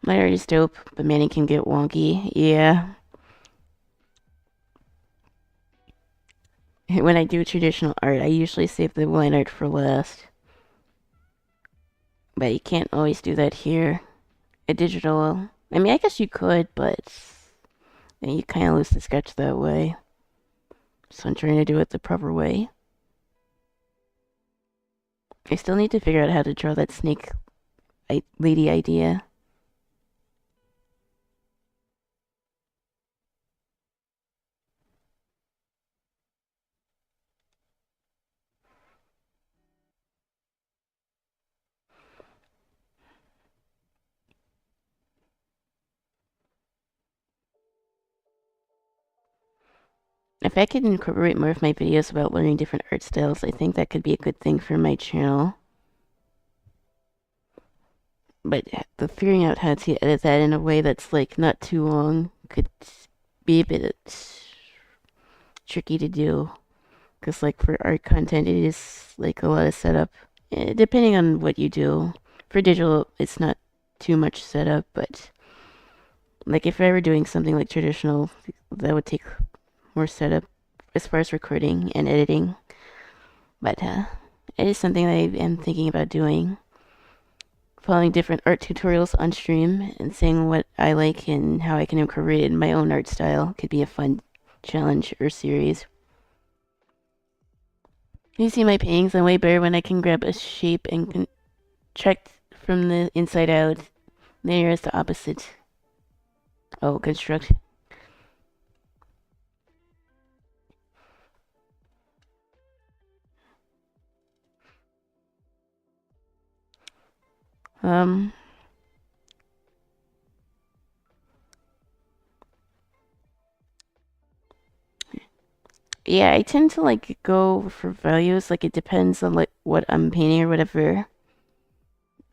My art is dope, but man, it can get wonky. Yeah. When I do traditional art, I usually save the line art for last. But you can't always do that here. A digital... I mean, I guess you could, but... then you kind of lose the sketch that way. So I'm trying to do it the proper way. I still need to figure out how to draw that snake lady idea. If I could incorporate more of my videos about learning different art styles, I think that could be a good thing for my channel. But the figuring out how to edit that in a way that's like not too long could be a bit tricky to do. Because like for art content, it is like a lot of setup. Depending on what you do. For digital, it's not too much setup, but like if I were doing something like traditional, that would take more setup as far as recording and editing. But it is something I am thinking about doing. Following different art tutorials on stream and seeing what I like and how I can incorporate it in my own art style could be a fun challenge or series. You see my paintings are way better when I can grab a shape and contract from the inside out. There is the opposite. Oh, construct. Um, yeah, I tend to like go for values. Like it depends on like what I'm painting or whatever.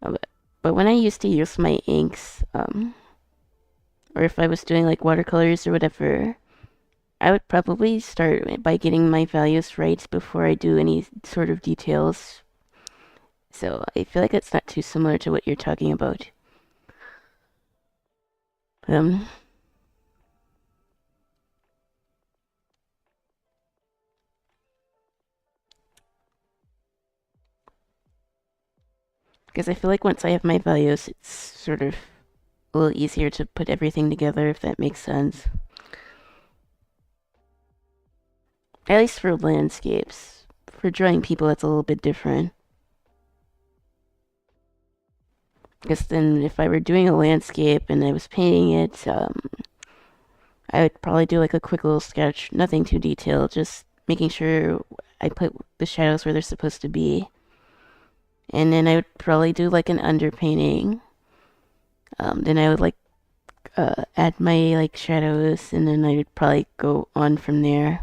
But when I used to use my inks, or if I was doing like watercolors or whatever, I would probably start by getting my values right before I do any sort of details. So I feel like it's not too similar to what you're talking about. Um, because I feel like once I have my values, it's sort of a little easier to put everything together, if that makes sense. At least for landscapes. For drawing people, it's a little bit different. Because then if I were doing a landscape and I was painting it, I would probably do like a quick little sketch, nothing too detailed, just making sure I put the shadows where they're supposed to be. And then I would probably do like an underpainting. Then I would like add my like shadows, and then I would probably go on from there.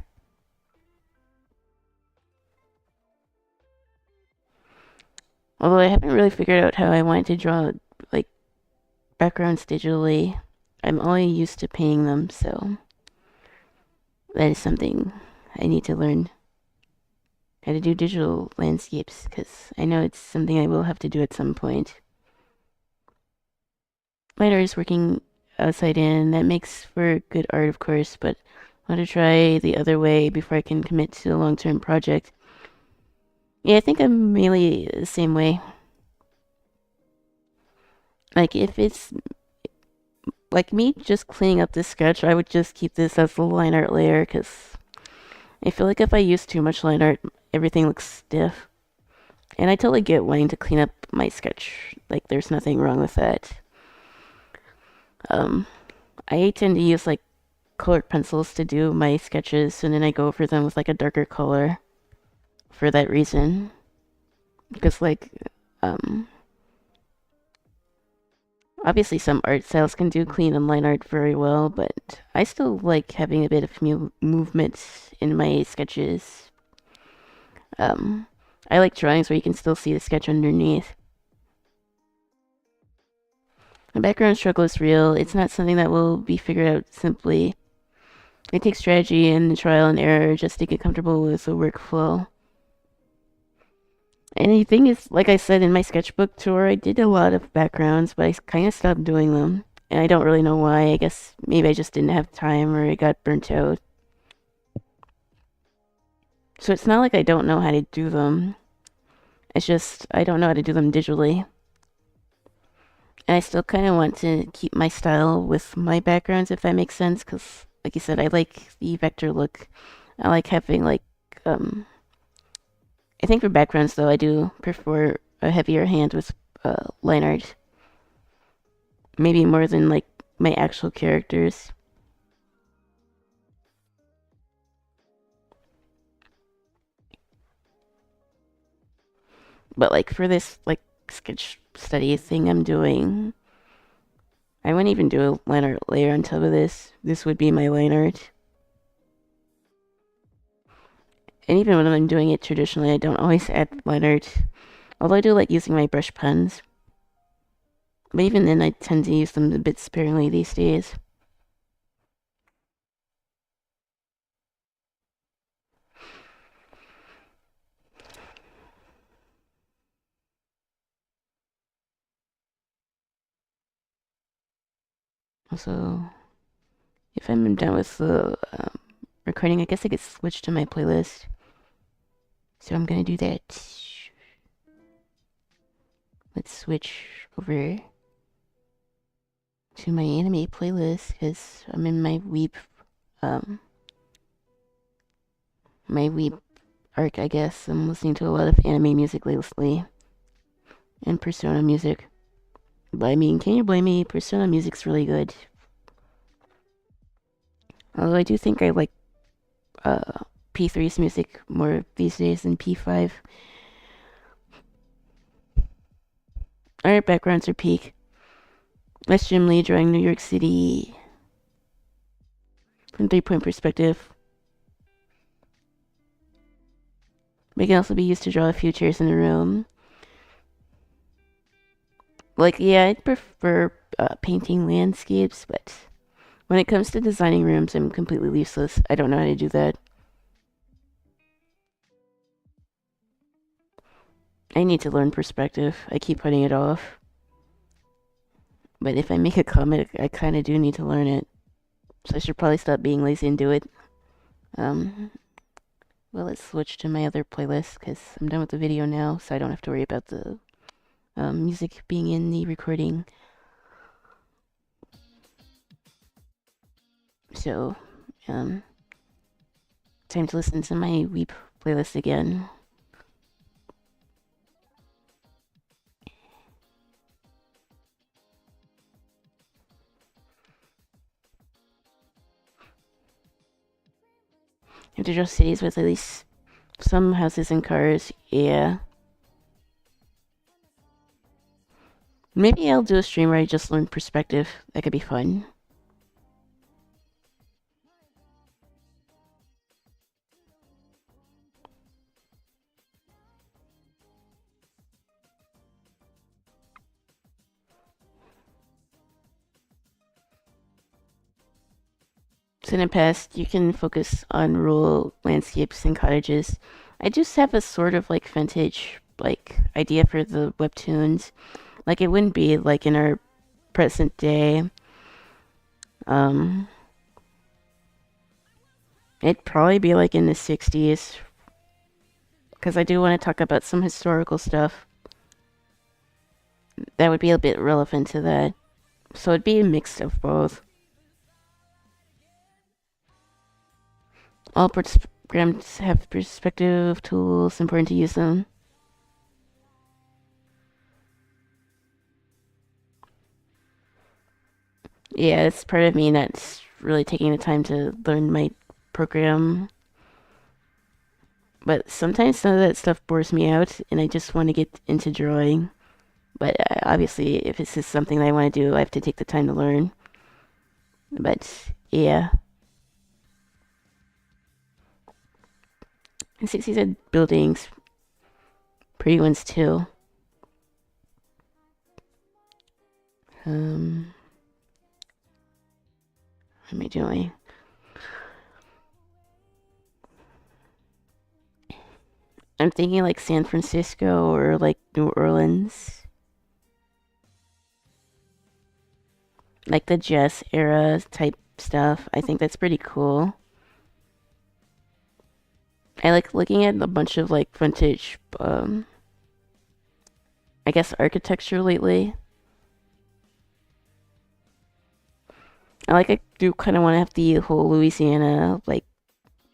Although I haven't really figured out how I want to draw like backgrounds digitally. I'm only used to painting them, so that is something I need to learn how to do digital landscapes, because I know it's something I will have to do at some point. My art is working outside in. That makes for good art, of course, but I want to try the other way before I can commit to a long-term project. Yeah, I think I'm mainly the same way. Like, if it's like me just cleaning up this sketch, I would just keep this as the line art layer, because I feel like if I use too much line art, everything looks stiff. And I totally get wanting to clean up my sketch. Like, there's nothing wrong with that. I tend to use like colored pencils to do my sketches, and then I go over them with like a darker color for that reason. Because like, obviously some art styles can do clean and line art very well, but I still like having a bit of movement in my sketches. I like drawings where you can still see the sketch underneath. The background struggle is real. It's not something that will be figured out simply. It takes strategy and trial and error just to get comfortable with the workflow. And the thing is, like I said in my sketchbook tour, I did a lot of backgrounds, but I kind of stopped doing them. And I don't really know why. I guess maybe I just didn't have time or I got burnt out. So it's not like I don't know how to do them. It's just I don't know how to do them digitally. And I still kind of want to keep my style with my backgrounds, if that makes sense, because, like you said, I like the vector look. I like having, like, I think for backgrounds, though, I do prefer a heavier hand with line art. Maybe more than like my actual characters. But like for this like sketch study thing I'm doing, I wouldn't even do a line art layer on top of this. This would be my line art. And even when I'm doing it traditionally, I don't always add line art. Although I do like using my brush pens. But even then, I tend to use them a bit sparingly these days. Also, if I'm done with the recording, I guess I could switch to my playlist. So I'm gonna do that. Let's switch over to my anime playlist because I'm in my um, my weep arc, I guess. I'm listening to a lot of anime music lately and Persona music. But I mean, can you blame me? Persona music's really good. Although I do think I like P3's music more these days than P5. Art backgrounds are peak. Restream Lee drawing New York City from 3-point perspective. They can also be used to draw a few chairs in a room. Like, yeah, I'd prefer painting landscapes, but when it comes to designing rooms, I'm completely useless. I don't know how to do that. I need to learn perspective. I keep putting it off. But if I make a comic, I kind of do need to learn it. So I should probably stop being lazy and do it. Well, let's switch to my other playlist because I'm done with the video now, so I don't have to worry about the music being in the recording. So, time to listen to my Weep playlist again. You have to draw cities with at least some houses and cars. Yeah. Maybe I'll do a stream where I just learn perspective. That could be fun. So in the past, you can focus on rural landscapes and cottages. I just have a sort of like vintage like idea for the webtoons. Like it wouldn't be like in our present day. Um, it'd probably be like in the 60s. Because I do want to talk about some historical stuff. That would be a bit relevant to that. So it'd be a mix of both. All programs have perspective tools, important to use them. Yeah, it's part of me that's really taking the time to learn my program. But sometimes some of that stuff bores me out, and I just want to get into drawing. But obviously, if this is something that I want to do, I have to take the time to learn. But yeah. And 60s had buildings, pretty ones too. What am I doing? I'm thinking like San Francisco or like New Orleans. Like the jazz era type stuff. I think that's pretty cool. I like looking at a bunch of like vintage, I guess architecture lately. I do kind of want to have the whole Louisiana like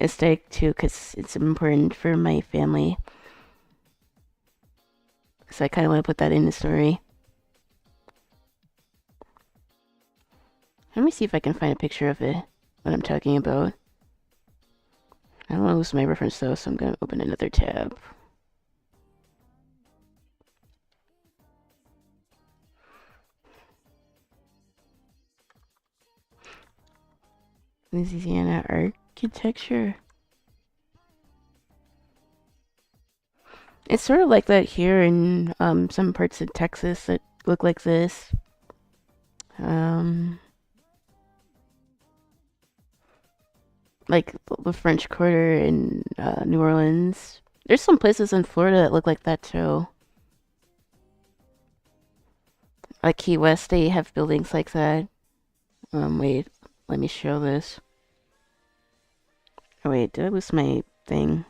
aesthetic too, because it's important for my family. So I kind of want to put that in the story. Let me see if I can find a picture of it, what I'm talking about. I don't want to lose my reference though, so I'm going to open another tab. Louisiana architecture. It's sort of like that here in some parts of Texas that look like this. Like the French Quarter in New Orleans. There's some places in Florida that look like that too. Like Key West, they have buildings like that. Wait, let me show this. Oh wait, did I lose my thing?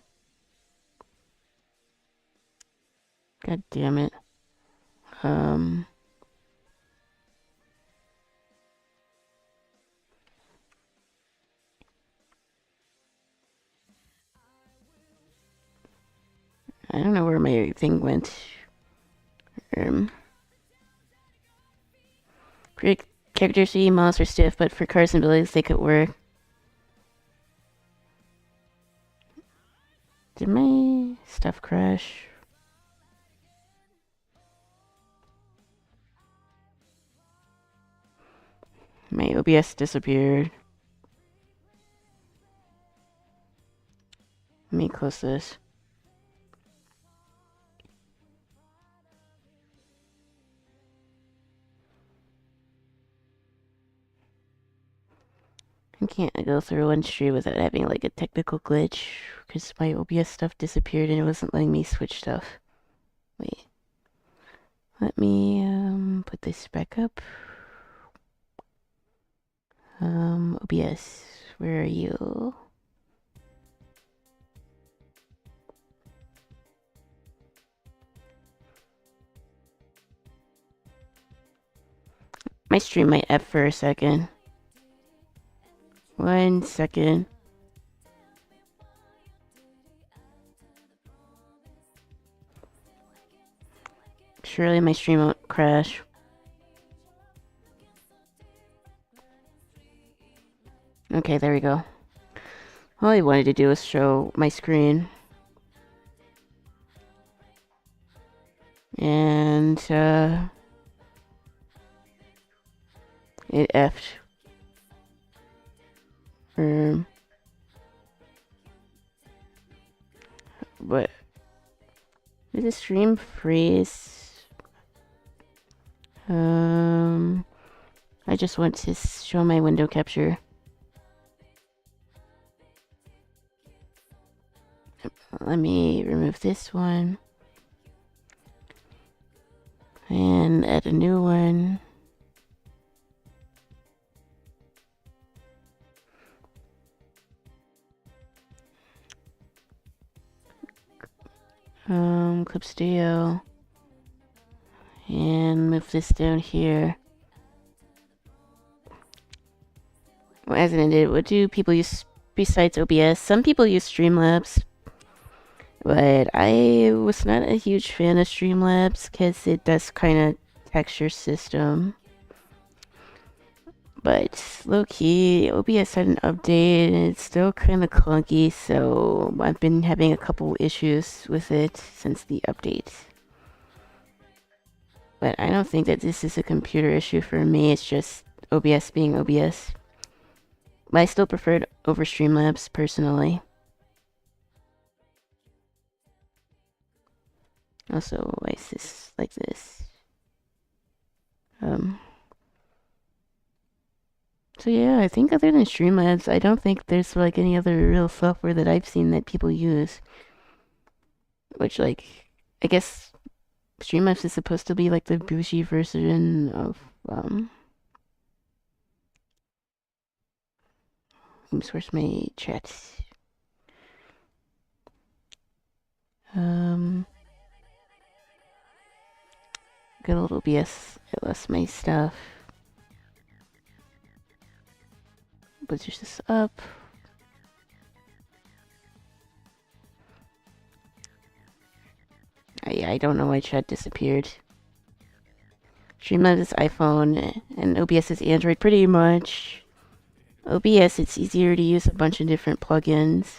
God damn it. I don't know where my thing went. Character C models are stiff, but for cars and buildings they could work. Did my stuff crash? My OBS disappeared. Let me close this. I can't go through one stream without having like a technical glitch because my OBS stuff disappeared and it wasn't letting me switch stuff. Wait. Let me put this back up. OBS, where are you? My stream might F for a second. 1 second. Surely my stream won't crash. Okay, there we go. All I wanted to do was show my screen. And, it F'd. But did the stream freeze? I just want to show my window capture. Let me remove this one. And add a new one. Clip Studio. And move this down here. Well, as it ended, what do people use besides OBS? Some people use Streamlabs. But I was not a huge fan of Streamlabs because it does kind of texture system. But low-key, OBS had an update and it's still kind of clunky, so I've been having a couple issues with it since the update. But I don't think that this is a computer issue for me, it's just OBS being OBS. But I still prefer it over Streamlabs, personally. Also, why is this like this? So yeah, I think other than Streamlabs, I don't think there's like any other real software that I've seen that people use. Which like, I guess Streamlabs is supposed to be like the bougie version of, oops, where's my chat? Good old OBS, I lost my stuff. Butch this up. I don't know why chat disappeared. Streamlabs is iPhone, and OBS is Android pretty much. OBS, it's easier to use a bunch of different plugins.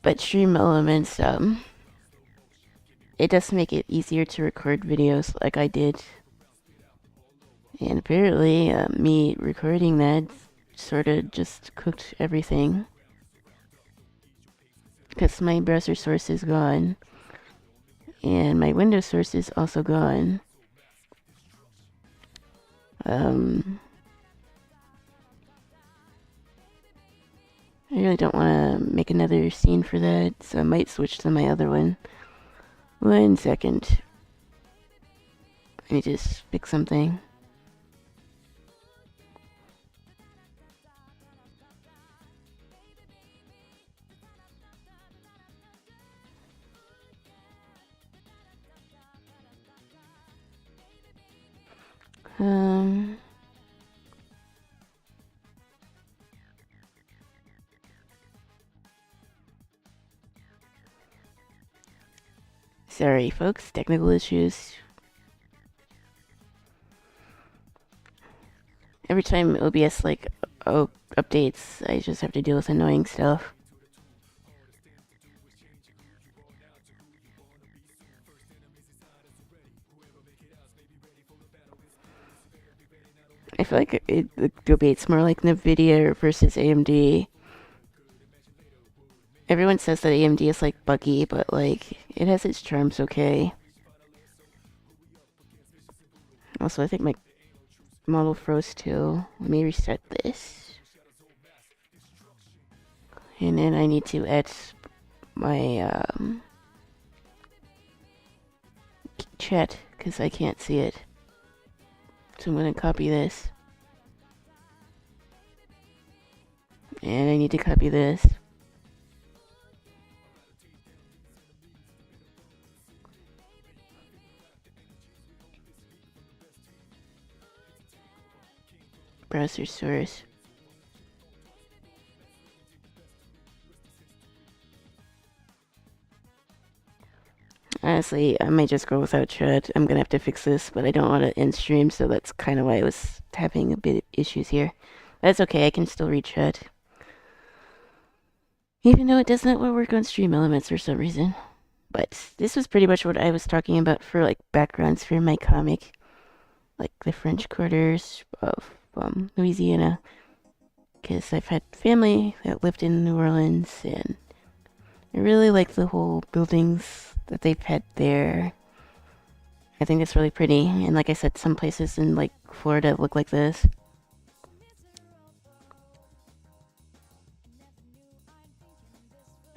But Stream Elements, it does make it easier to record videos like I did. And apparently, me recording that sort of just cooked everything. Because my browser source is gone. And my Windows source is also gone. I really don't want to make another scene for that, so I might switch to my other one. 1 second. I need to just fix something. Sorry, folks, technical issues. Every time OBS updates, I just have to deal with annoying stuff. I feel like the debate's more like NVIDIA versus AMD. Everyone says that AMD is like buggy, but like it has its charms, okay. Also, I think my model froze too. Let me reset this. And then I need to add my chat because I can't see it. So I'm gonna copy this. And I need to copy this. Browser source. Honestly, I might just go without chat. I'm gonna have to fix this, but I don't want to end stream, so that's kind of why I was having a bit of issues here. That's okay, I can still read chat. Even though it does not work on Stream Elements for some reason. But this was pretty much what I was talking about for like backgrounds for my comic. Like the French quarters of Louisiana. Because I've had family that lived in New Orleans, and I really like the whole buildings that they've had there. I think it's really pretty. And like I said, some places in like Florida look like this.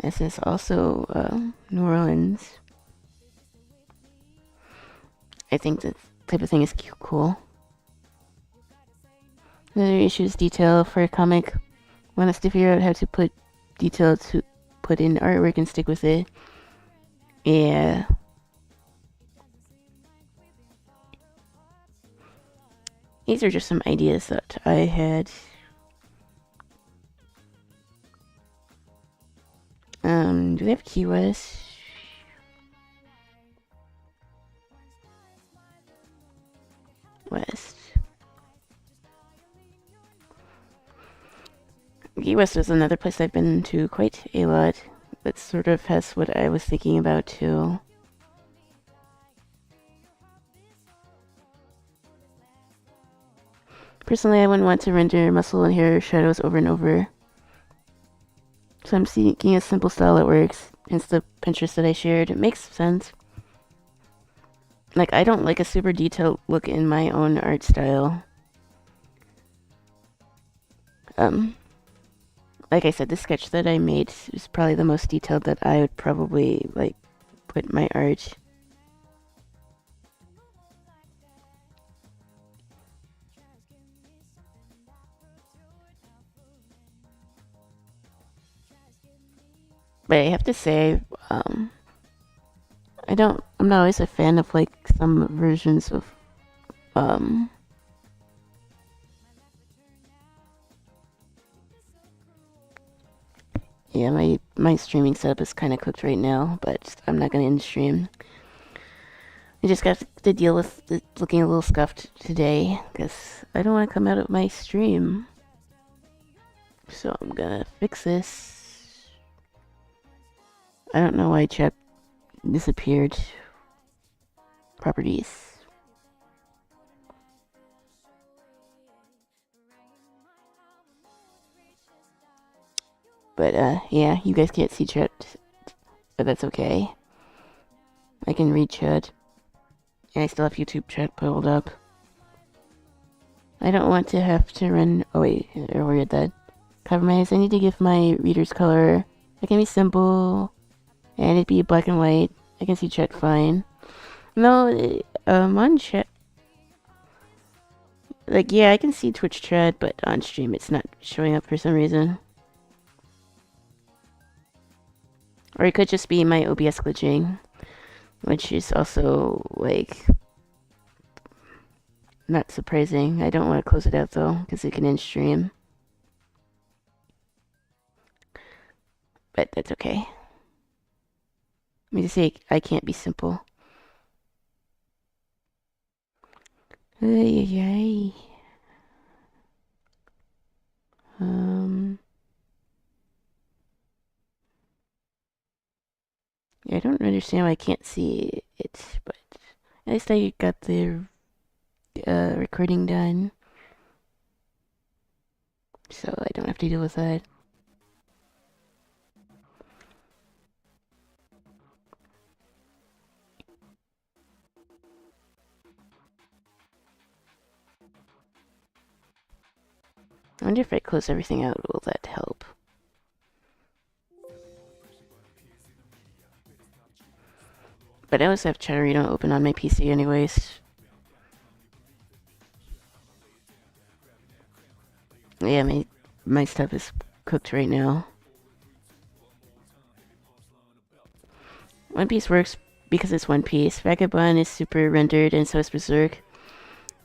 This is also New Orleans. I think that type of thing is cool. Another issue is detail for a comic. Want us to figure out how to put detail to put in artwork and stick with it. Yeah. These are just some ideas that I had. Do they have Key West? West. Key West is another place I've been to quite a lot. That sort of has what I was thinking about too. Personally, I wouldn't want to render muscle and hair shadows over and over. So I'm seeking a simple style that works. Hence the Pinterest that I shared. It makes sense. Like, I don't like a super detailed look in my own art style. Like I said, the sketch that I made is probably the most detailed that I would probably, like, put my art. But I have to say, I'm not always a fan of, like, some versions of, yeah, my streaming setup is kind of cooked right now, but I'm not gonna end stream. I just got to deal with it looking a little scuffed today, because I don't want to come out of my stream. So I'm gonna fix this. I don't know why chat disappeared. Properties. But, yeah, you guys can't see chat, but that's okay. I can read chat. And I still have YouTube chat pulled up. I don't want to have to run... Oh, wait, I read that. Cover my eyes. I need to give my readers color. It can be simple, and it be black and white. I can see chat fine. No, on chat... Like, yeah, I can see Twitch chat, but on stream it's not showing up for some reason. Or it could just be my OBS glitching, which is also, like, not surprising. I don't want to close it out, though, because it can end stream. But that's okay. Let me just say, I can't be simple. Ay, ay, ay. I don't understand why I can't see it, but at least I got the recording done, so I don't have to deal with that. I wonder if I close everything out, will that help? But I always have Chatterino open on my PC anyways. Yeah, my stuff is cooked right now. One Piece works because it's One Piece. Vagabond is super rendered, and so is Berserk.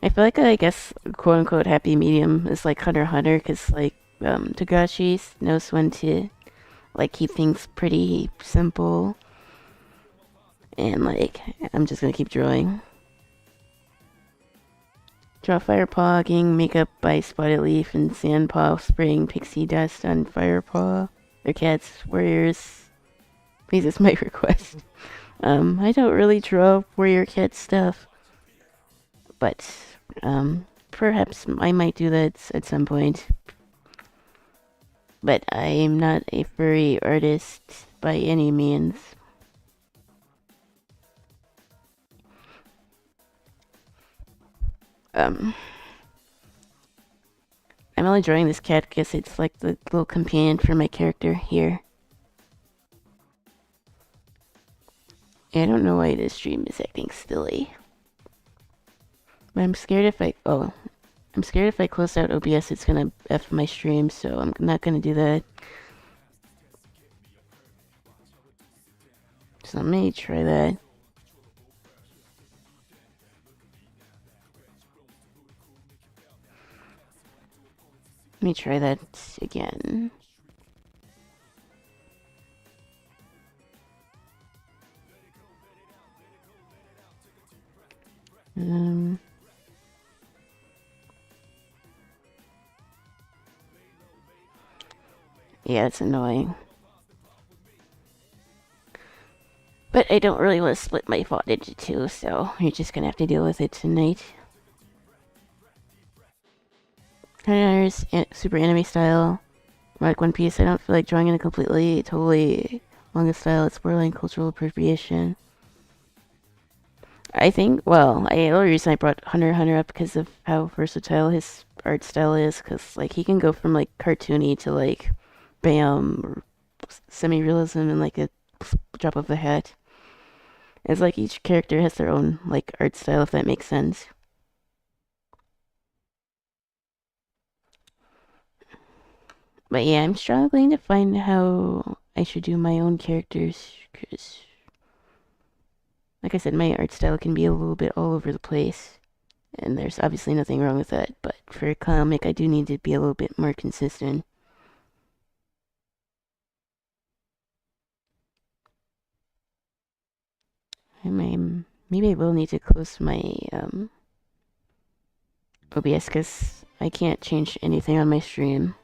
I feel like, I guess, quote-unquote happy medium is like Hunter x Hunter, because, like, Togashi knows when to, like, keep things pretty simple. And, like, I'm just gonna keep drawing. Draw Firepaw, getting makeup by Spotted Leaf and Sandpaw, spraying pixie dust on Firepaw. Their cats, warriors. Please, it's my request. I don't really draw warrior cat stuff. But, perhaps I might do that at some point. But I'm not a furry artist by any means. I'm only drawing this cat because it's like the little companion for my character here. I don't know why this stream is acting silly. But I'm scared if I'm scared if I close out OBS it's gonna F my stream, so I'm not gonna do that. So let me try that. Let me try that again. Yeah, it's annoying. But I don't really want to split my font into two, so you're just gonna have to deal with it tonight. Hunter's super anime style. Like One Piece, I don't feel like drawing in a totally manga style. It's borderline cultural appropriation. I think, well, the only reason I brought Hunter x Hunter up because of how versatile his art style is, because, like, he can go from, like, cartoony to, like, bam, semi-realism in, like, a drop of a hat. It's like each character has their own, like, art style, if that makes sense. But yeah, I'm struggling to find how I should do my own characters, because, like I said, my art style can be a little bit all over the place. And there's obviously nothing wrong with that, but for a comic, I do need to be a little bit more consistent. And my Maybe I will need to close my OBS because I can't change anything on my stream.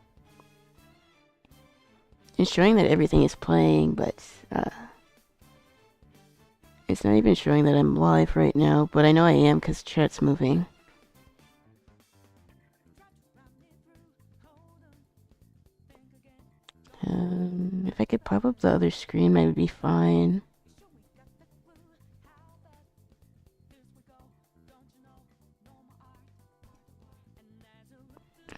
It's showing that everything is playing, but it's not even showing that I'm live right now, but I know I am because chat's moving. If I could pop up the other screen, that would be fine.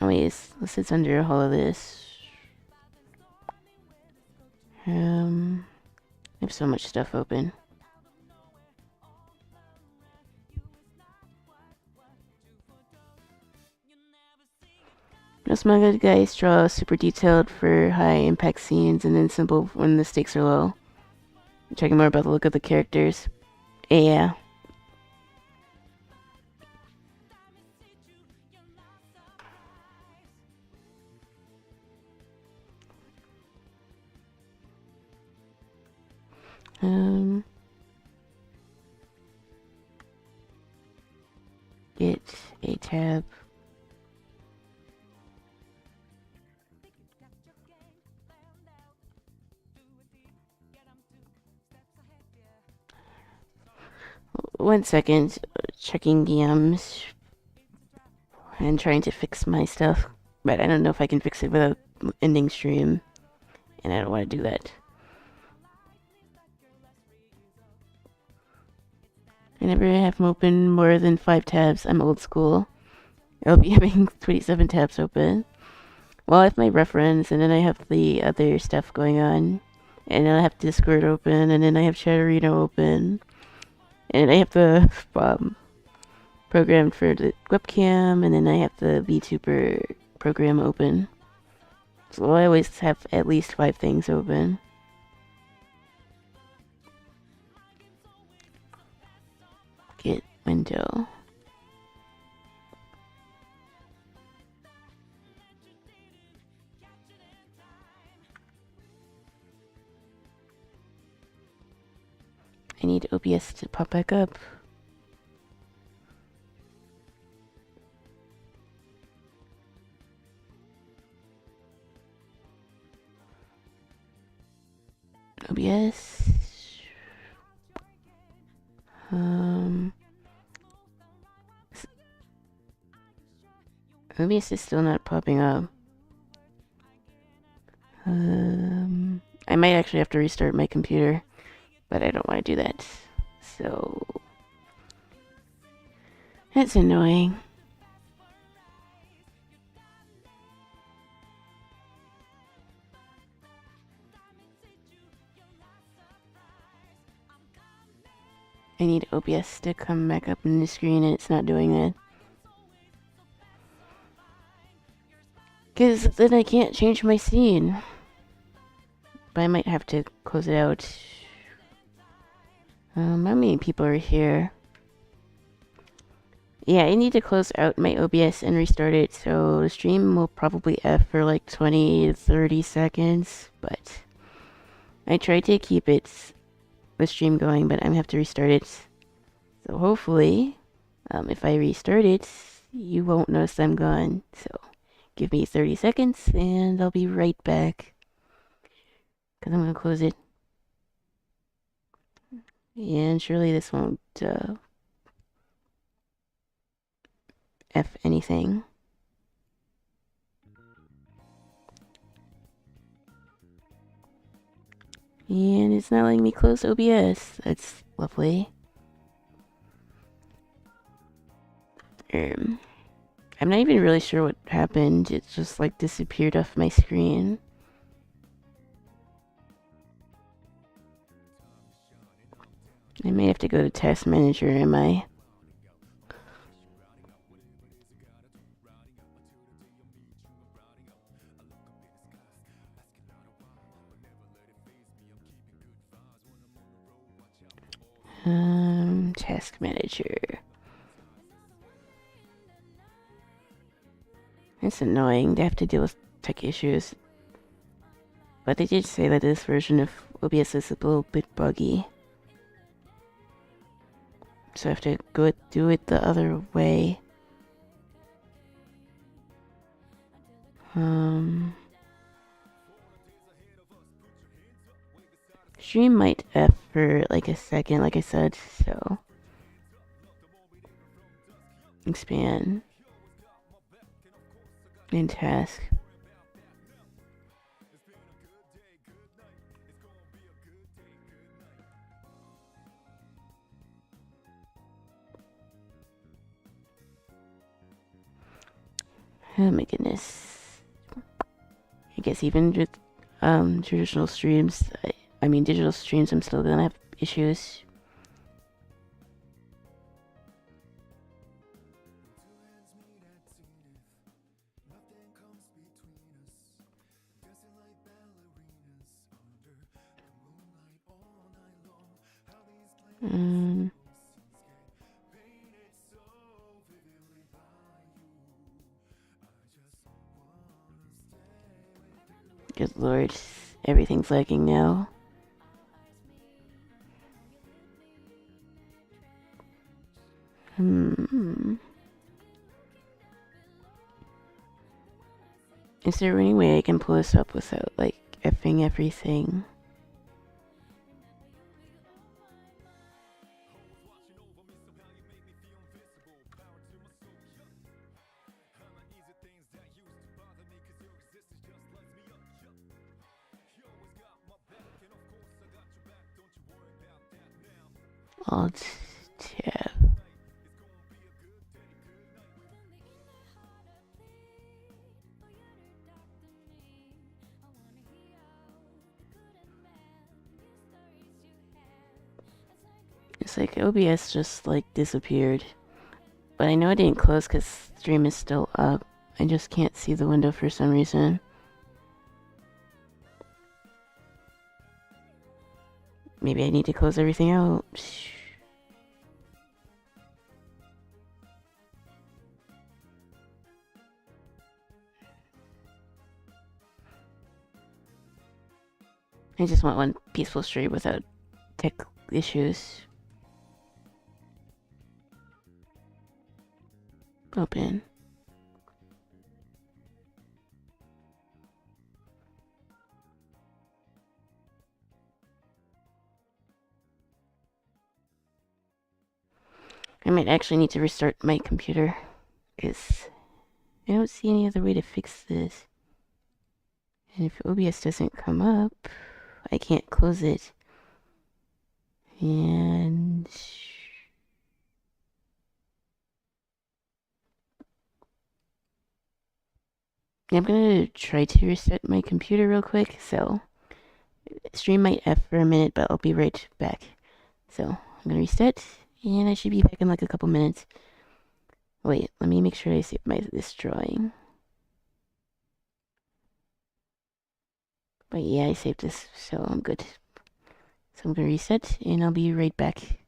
Oh wait, this is under all of this. I have so much stuff open. Most manga guys draw super detailed for high impact scenes and then simple when the stakes are low. I'm checking more about the look of the characters. Yeah. Get a tab. One second, checking DMs and trying to fix my stuff, but I don't know if I can fix it without ending stream, and I don't want to do that. I never have open more than 5 tabs. I'm old school. I'll be having 27 tabs open. Well, I have my reference, and then I have the other stuff going on, and then I have Discord open, and then I have Chatterino open, and I have the program for the webcam, and then I have the VTuber program open. So I always have at least 5 things open. Get window. I need OBS to pop back up. OBS. OBS is still not popping up. I might actually have to restart my computer, but I don't want to do that. So that's annoying. I need OBS to come back up in the screen and it's not doing that. Because then I can't change my scene. But I might have to close it out. How many people are here? Yeah, I need to close out my OBS and restart it, so the stream will probably F for like 20 to 30 seconds, but I tried to keep the stream going, but I'm gonna have to restart it. So hopefully, if I restart it, you won't notice I'm gone. So give me 30 seconds and I'll be right back. Because I'm gonna close it. And surely this won't F anything. And it's not letting me close OBS. That's lovely. I'm not even really sure what happened. It just like disappeared off my screen. I may have to go to Task Manager, am I? Task Manager. It's annoying to have to deal with tech issues. But they did say that this version of OBS is a little bit buggy. So I have to go do it the other way. Stream might F for like a second, like I said, so expand and task. Oh my goodness. I guess even with traditional streams, I mean digital streams, I'm still gonna have issues. Good lord, everything's lagging now. Is there any way I can pull this up without, like, effing everything? Alt tab. It's like OBS just like disappeared. But I know it didn't close because stream is still up. I just can't see the window for some reason. Maybe I need to close everything out. I just want one peaceful stream without tech issues. Open. I might actually need to restart my computer because I don't see any other way to fix this. And if OBS doesn't come up, I can't close it. And I'm gonna try to reset my computer real quick, so stream might F for a minute, but I'll be right back. So I'm gonna reset, and I should be back in like a couple minutes. Wait, let me make sure I save this drawing. But yeah, I saved this, so I'm good. So I'm gonna reset, and I'll be right back.